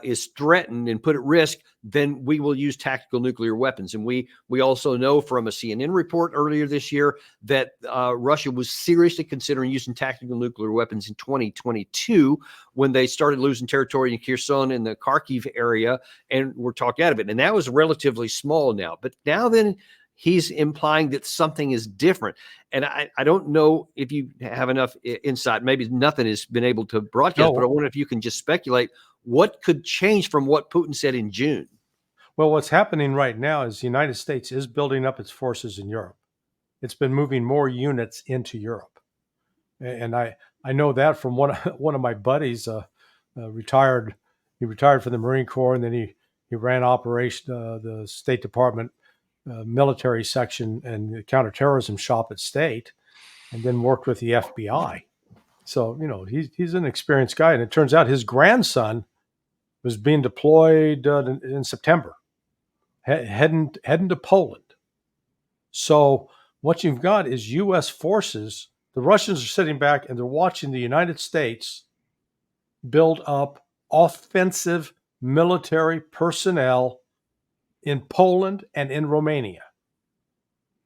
is threatened and put at risk, then we will use tactical nuclear weapons. And we also know from a CNN report earlier this year that Russia was seriously considering using tactical nuclear weapons in 2022 when they started losing territory in Kherson and the Kharkiv area, and were talked out of it. And that was relatively small now. But now then he's implying that something is different. And I don't know if you have enough insight. Maybe nothing has been able to broadcast, but I wonder if you can just speculate what could change from what Putin said in June. Well, what's happening right now is the United States is building up its forces in Europe. It's been moving more units into Europe. And I know that from one of my buddies, retired. He retired from the Marine Corps, and then he ran the State Department military section and the counterterrorism shop at State. and then worked with the FBI. So, he's an experienced guy. And it turns out his grandson was being deployed in September, heading to Poland. So what you've got is U.S. forces. The Russians are sitting back and they're watching the United States build up offensive military personnel in Poland and in Romania.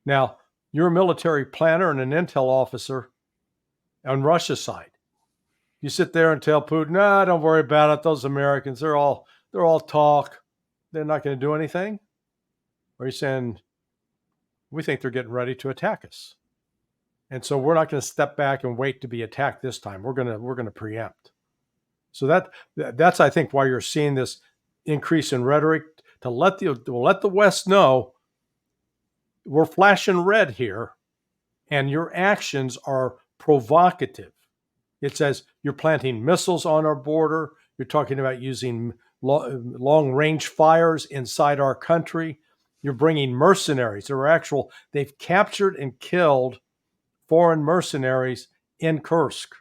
Now, you're a military planner and an intel officer on Russia's side. You sit there and tell Putin, "Nah, don't worry about it. Those Americans, they're all talk. They're not going to do anything." Or you're saying, "We think they're getting ready to attack us, and so we're not going to step back and wait to be attacked this time. We're going to preempt." So that's I think why you're seeing this increase in rhetoric to let the West know we're flashing red here, and your actions are provocative. It says you're planting missiles on our border. You're talking about using long-range fires inside our country. You're bringing mercenaries. They've captured and killed foreign mercenaries in Kursk.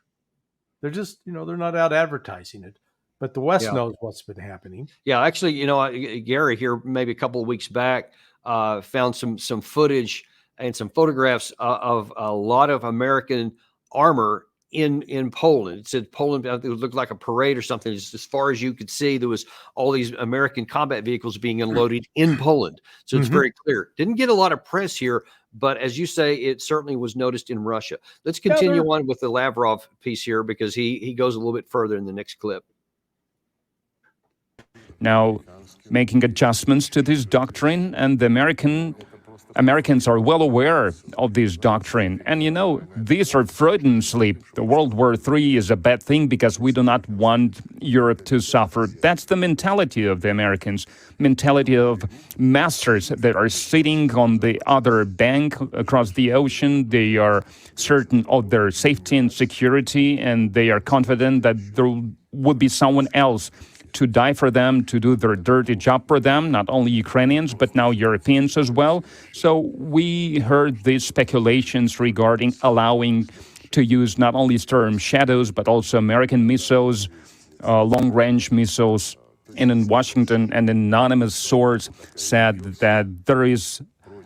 They're just, they're not out advertising it, but the West knows what's been happening. Yeah, actually, Gary here maybe a couple of weeks back found some footage and some photographs of a lot of American armor in Poland. It said Poland, it looked like a parade or something. As far as you could see, there was all these American combat vehicles being unloaded in Poland. So it's very clear. Didn't get a lot of press here, but as you say, it certainly was noticed in Russia. Let's continue on with the Lavrov piece here, because he goes a little bit further in the next clip. Now, making adjustments to this doctrine, and the Americans are well aware of this doctrine. And these are Freudian sleep. The World War III is a bad thing because we do not want Europe to suffer. That's the mentality of the Americans, mentality of masters that are sitting on the other bank across the ocean. They are certain of their safety and security, and they are confident that there would be someone else to die for them, to do their dirty job for them, not only Ukrainians, but now Europeans as well. So we heard these speculations regarding allowing to use not only Storm Shadows, but also American missiles, long-range missiles. And in Washington, an anonymous source said that there is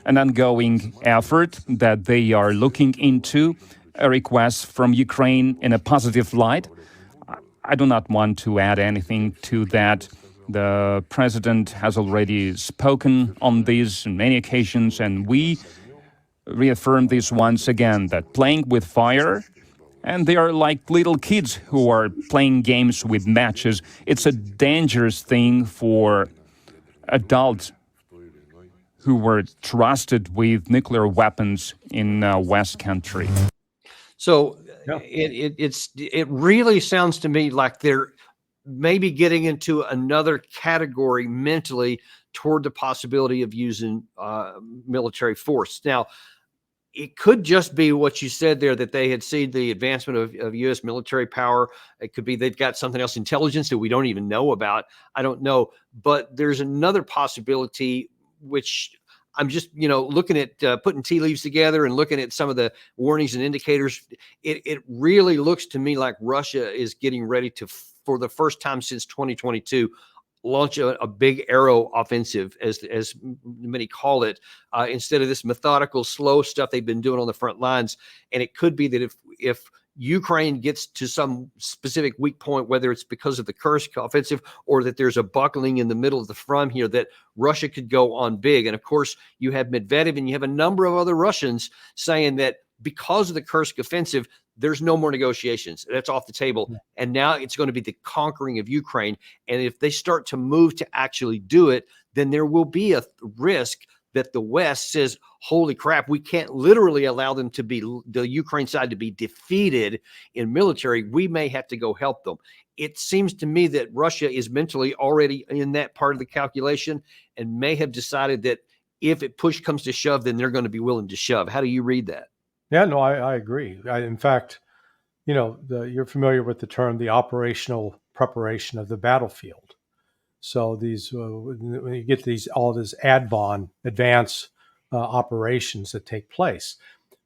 an ongoing effort, that they are looking into a request from Ukraine in a positive light. I do not want to add anything to that. The president has already spoken on this on many occasions, and we reaffirm this once again, that playing with fire, and they are like little kids who are playing games with matches. It's a dangerous thing for adults who were trusted with nuclear weapons in West Country. So it really sounds to me like they're maybe getting into another category mentally toward the possibility of using military force. Now, it could just be what you said there, that they had seen the advancement of U.S. military power. It could be they've got something else, intelligence, that we don't even know about. I don't know. But there's another possibility, which I'm just, looking at putting tea leaves together and looking at some of the warnings and indicators. It really looks to me like Russia is getting ready to, for the first time since 2022, launch a big arrow offensive, as many call it, instead of this methodical, slow stuff they've been doing on the front lines. And it could be that if Ukraine gets to some specific weak point, whether it's because of the Kursk offensive or that there's a buckling in the middle of the front here, that Russia could go on big. And of course, you have Medvedev and you have a number of other Russians saying that because of the Kursk offensive, there's no more negotiations. That's off the table. Yeah. And now it's going to be the conquering of Ukraine. And if they start to move to actually do it, then there will be a risk that the West says, holy crap, we can't literally allow them to be, the Ukraine side to be defeated in military. We may have to go help them. It seems to me that Russia is mentally already in that part of the calculation and may have decided that if it push comes to shove, then they're going to be willing to shove. How do you read that? Yeah, no, I agree. In fact, you're familiar with the term, the operational preparation of the battlefield. So these, when you get all this advanced operations that take place,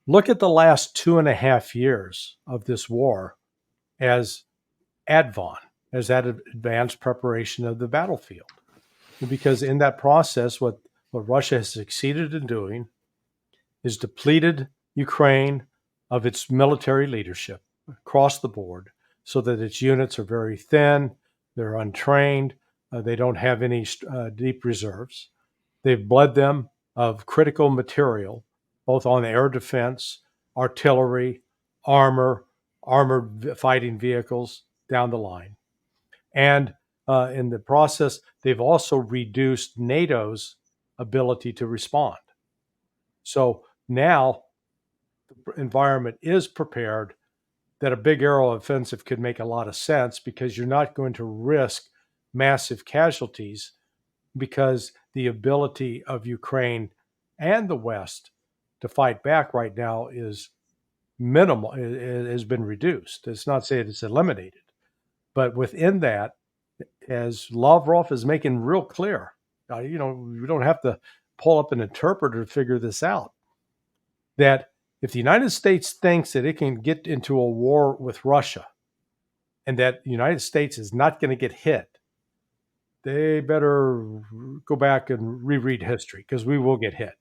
Look at the last 2.5 years of this war as advon, as that advanced preparation of the battlefield. Because in that process, what Russia has succeeded in doing is depleted Ukraine of its military leadership across the board so that its units are very thin, they're untrained, they don't have any deep reserves. They've bled them of critical material, both on air defense, artillery, armored fighting vehicles down the line. And in the process, they've also reduced NATO's ability to respond. So now the environment is prepared that a big aerial offensive could make a lot of sense because you're not going to risk massive casualties because the ability of Ukraine and the West to fight back right now is minimal, it has been reduced. It's not saying it's eliminated. But within that, as Lavrov is making real clear, we don't have to pull up an interpreter to figure this out, that if the United States thinks that it can get into a war with Russia and that the United States is not going to get hit, they better go back and reread history because we will get hit.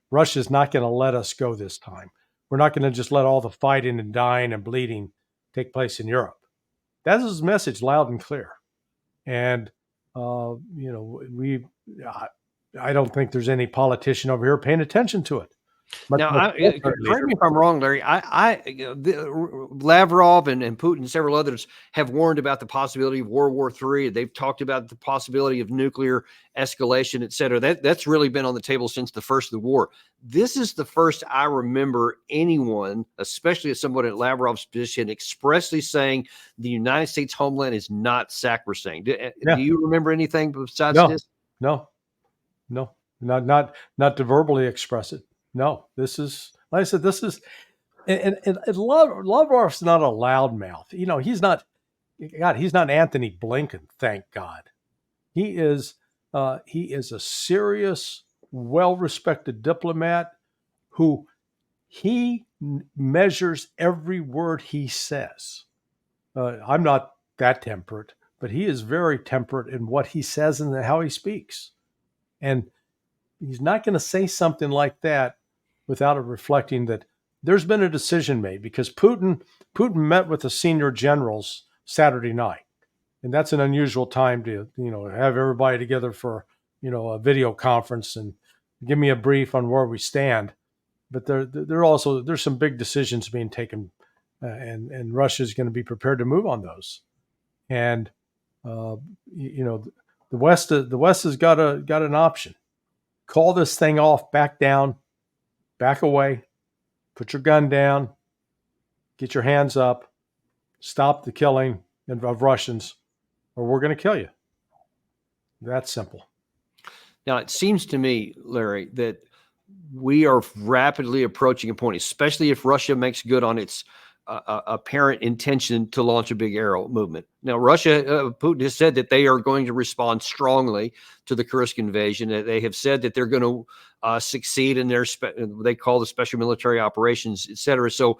Russia's not going to let us go this time. We're not going to just let all the fighting and dying and bleeding take place in Europe. That's his message loud and clear. And, I don't think there's any politician over here paying attention to it. Now, correct me if I'm wrong, Larry. Lavrov and Putin and several others have warned about the possibility of World War III. They've talked about the possibility of nuclear escalation, et cetera. That's really been on the table since the first of the war. This is the first I remember anyone, especially someone at Lavrov's position, expressly saying the United States homeland is not sacrosanct. Do you remember anything besides this? No, not to verbally express it. No, this is, like I said, this is, and Lavrov's not a loudmouth. He's not Anthony Blinken, thank God. He is a serious, well-respected diplomat who he measures every word he says. I'm not that temperate, but he is very temperate in what he says and how he speaks. And he's not going to say something like that without reflecting that there's been a decision made, because Putin met with the senior generals Saturday night. And that's an unusual time to, have everybody together for, a video conference and give me a brief on where we stand. But there's some big decisions being taken, and Russia's going to be prepared to move on those. And, the West has got an option. Call this thing off, back down, back away, put your gun down, get your hands up, stop the killing of Russians, or we're going to kill you. That's simple. Now, it seems to me, Larry, that we are rapidly approaching a point, especially if Russia makes good on its apparent intention to launch a big aerial movement. Now, Putin has said that they are going to respond strongly to the Kursk invasion. They have said that they're going to succeed in their they call the special military operations, et cetera. So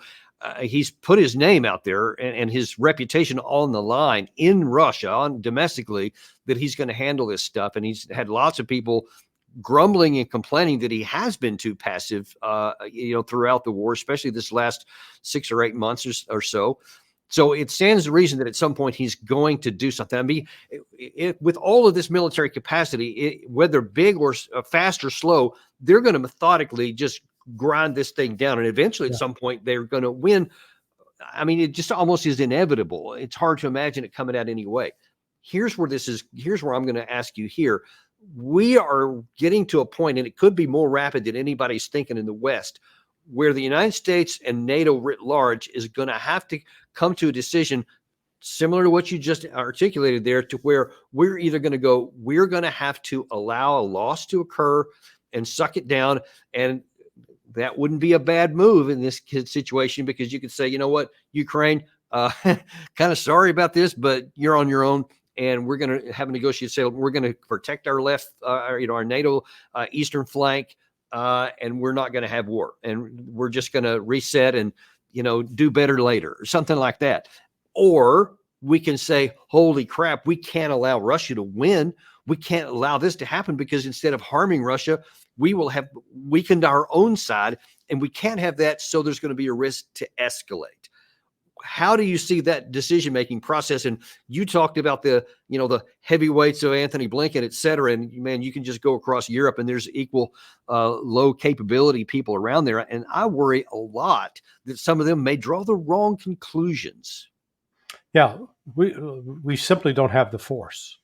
he's put his name out there and his reputation on the line in Russia, domestically, that he's going to handle this stuff. And he's had lots of people grumbling and complaining that he has been too passive, throughout the war, especially this last 6 or 8 months or so. So it stands to reason that at some point he's going to do something. I mean, with all of this military capacity, whether big or fast or slow, they're going to methodically just grind this thing down. And eventually at some point they're going to win. I mean, it just almost is inevitable. It's hard to imagine it coming out anyway. Here's where I'm going to ask you here. We are getting to a point, and it could be more rapid than anybody's thinking in the West, where the United States and NATO writ large is going to have to come to a decision similar to what you just articulated there, to where we're either going to go, we're going to have to allow a loss to occur and suck it down. And that wouldn't be a bad move in this situation, because you could say, you know what, Ukraine, kind of sorry about this, but you're on your own. And we're going to have a negotiation. Say we're going to protect our left, our NATO eastern flank. and we're not going to have war, and we're just going to reset and, do better later or something like that. Or we can say, holy crap, we can't allow Russia to win. We can't allow this to happen, because instead of harming Russia, we will have weakened our own side, and we can't have that. So there's going to be a risk to escalate. How do you see that decision-making process? And you talked about the heavyweights of Anthony Blinken, et cetera. And man, you can just go across Europe and there's equal low capability people around there. And I worry a lot that some of them may draw the wrong conclusions. Yeah, we simply don't have the force.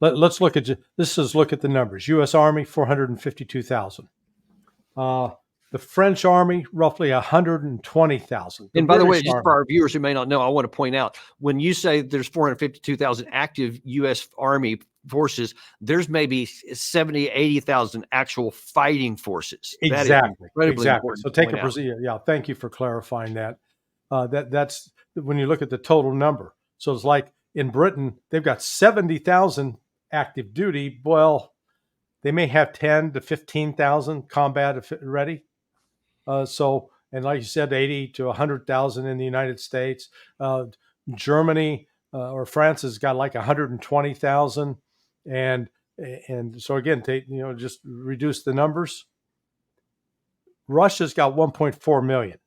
Let's look at the numbers. U.S. Army, 452,000. The French Army, roughly 120,000. And by the way, just for our viewers who may not know, I want to point out, when you say there's 452,000 active U.S. Army forces, there's maybe 70, 80,000 actual fighting forces. Exactly. So take a procedure. Yeah, thank you for clarifying that. That's when you look at the total number. So it's like in Britain, they've got 70,000 active duty. Well, they may have 10 to 15,000 combat ready. And like you said, 80 to 100,000 in the United States. Germany or France has got like 120,000, and so again, just reduce the numbers. Russia's got 1.4 million.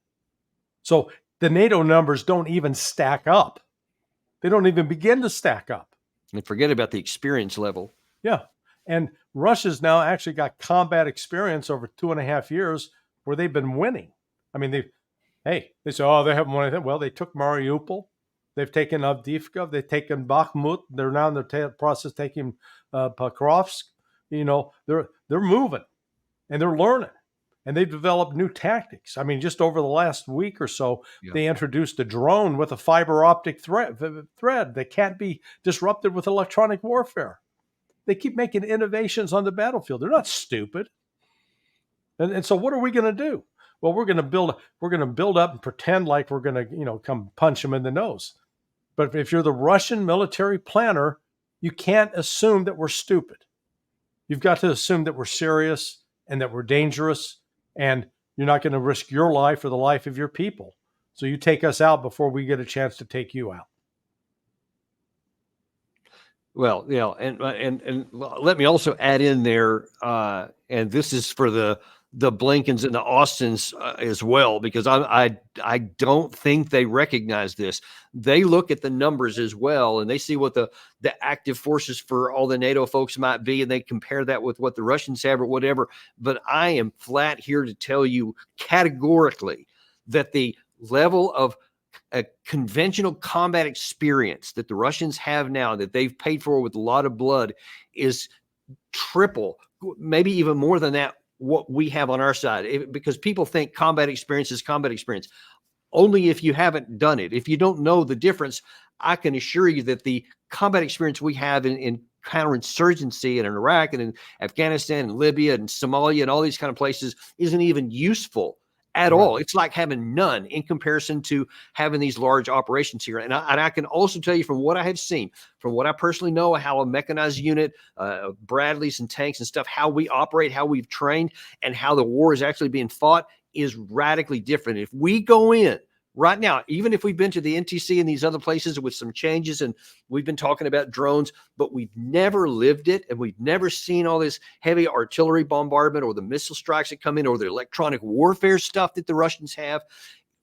So the NATO numbers don't even stack up. They don't even begin to stack up. And forget about the experience level. Yeah, and Russia's now actually got combat experience over 2.5 years, where they've been winning. I mean, they say, oh, they haven't won anything. Well, they took Mariupol, they've taken Avdiivka, they've taken Bakhmut, they're now in the process of taking Pokrovsk. They're moving, and they're learning, and they've developed new tactics. I mean, just over the last week or so, They introduced a drone with a fiber optic thread that can't be disrupted with electronic warfare. They keep making innovations on the battlefield. They're not stupid. And so what are we going to do? Well, we're going to build up and pretend like we're going to, come punch them in the nose. But if you're the Russian military planner, you can't assume that we're stupid. You've got to assume that we're serious and that we're dangerous, and you're not going to risk your life or the life of your people. So you take us out before we get a chance to take you out. Well, and let me also add in there, and this is for the Blinkens and the Austins as well, because I don't think they recognize this. They look at the numbers as well, and they see what the active forces for all the NATO folks might be, and they compare that with what the Russians have or whatever. But I am flat here to tell you categorically that the level of a conventional combat experience that the Russians have now, that they've paid for with a lot of blood, is triple, maybe even more than that, what we have on our side. Because people think combat experience is combat experience. Only if you haven't done it. If you don't know the difference, I can assure you that the combat experience we have in counterinsurgency and in Iraq and in Afghanistan and Libya and Somalia and all these kind of places isn't even useful at all. It's like having none in comparison to having these large operations here. And I can also tell you from what I have seen, from what I personally know, how a mechanized unit, Bradleys and tanks and stuff, how we operate, how we've trained, and how the war is actually being fought is radically different. If we go in right now, even if we've been to the NTC and these other places with some changes, and we've been talking about drones, but we've never lived it, and we've never seen all this heavy artillery bombardment or the missile strikes that come in or the electronic warfare stuff that the Russians have,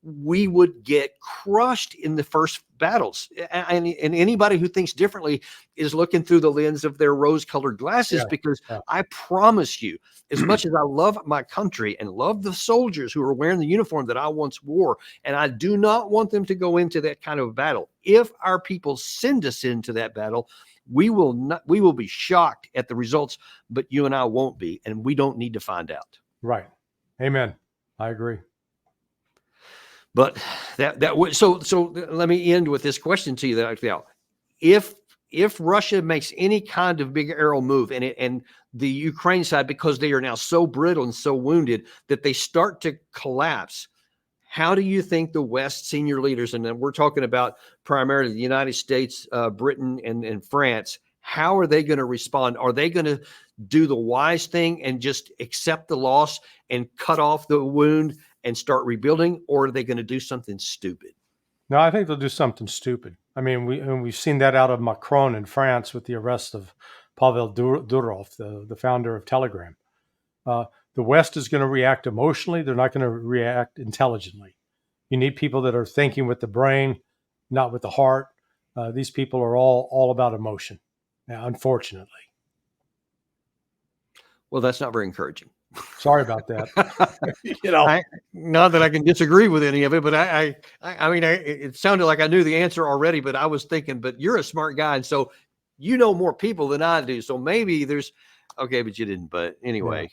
we would get crushed in the first battles. And anybody who thinks differently is looking through the lens of their rose-colored glasses, because I promise you, as much as I love my country and love the soldiers who are wearing the uniform that I once wore, and I do not want them to go into that kind of battle, if our people send us into that battle, we will be shocked at the results, but you and I won't be, and we don't need to find out. Right. Amen. I agree. But so let me end with this question to you. If Russia makes any kind of big arrow move, and the Ukraine side, because they are now so brittle and so wounded that they start to collapse, how do you think the West senior leaders, and then we're talking about primarily the United States, Britain, and France, How are they going to respond? Are they going to do the wise thing and just accept the loss and cut off the wound and start rebuilding? Or are they going to do something stupid? No, I think they'll do something stupid. I mean, we've seen that out of Macron in France with the arrest of Pavel Durov, the founder of Telegram. The West is going to react emotionally. They're not going to react intelligently. You need people that are thinking with the brain, not with the heart. These people are all about emotion, unfortunately. Well, that's not very encouraging. Sorry about that. Not that I can disagree with any of it, but I mean, it sounded like I knew the answer already, but I was thinking, but you're a smart guy. And so you know more people than I do. So maybe okay, but you didn't. But anyway,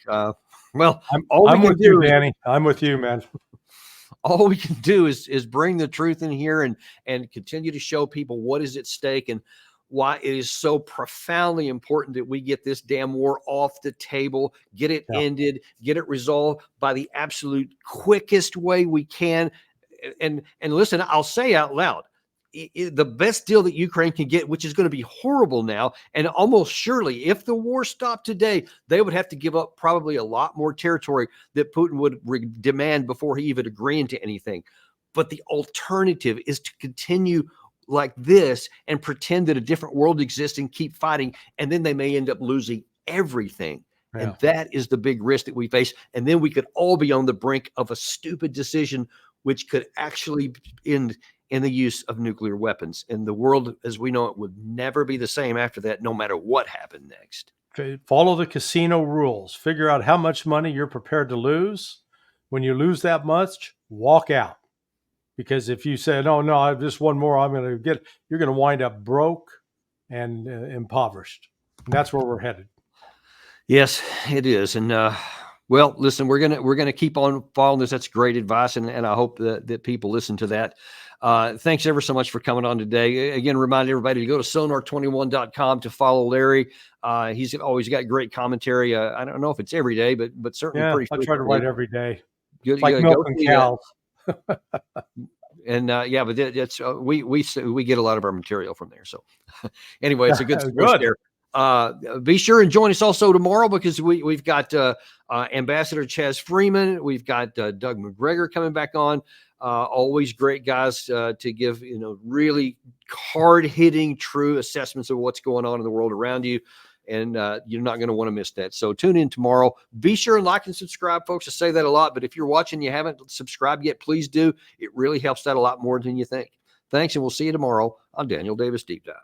well, I'm with you, Danny. I'm with you, man. All we can do is bring the truth in here and continue to show people what is at stake and why it is so profoundly important that we get this damn war off the table, get it ended, get it resolved by the absolute quickest way we can. And listen, I'll say out loud, the best deal that Ukraine can get, which is going to be horrible now, and almost surely, if the war stopped today, they would have to give up probably a lot more territory that Putin would demand before he even agreed to anything. But the alternative is to continue like this and pretend that a different world exists and keep fighting, and then they may end up losing everything. Yeah. And that is the big risk that we face. And then we could all be on the brink of a stupid decision, which could actually end in the use of nuclear weapons. And the world as we know it would never be the same after that, no matter what happened next. Follow the casino rules. Figure out how much money you're prepared to lose. When you lose that much, walk out. Because if you say, no, I have just one more, you're going to wind up broke and impoverished. And that's where we're headed. Yes, it is. And well, listen, we're gonna keep on following this. That's great advice, and I hope that people listen to that. Thanks ever so much for coming on today. Again, remind everybody to go to sonar21.com to follow Larry. He's always got great commentary. I don't know if it's every day, but certainly pretty. I try to write every day. Good, like milking cows. And but that's we get a lot of our material from there. So anyway, it's a good source there. Be sure and join us also tomorrow, because we've got Ambassador Chaz Freeman, we've got Doug McGregor coming back on. Always great guys to give really hard-hitting, true assessments of what's going on in the world around you. And you're not going to want to miss that. So tune in tomorrow. Be sure and like and subscribe, folks. I say that a lot, but if you're watching and you haven't subscribed yet, please do. It really helps out a lot more than you think. Thanks, and we'll see you tomorrow on Daniel Davis Deep Dive.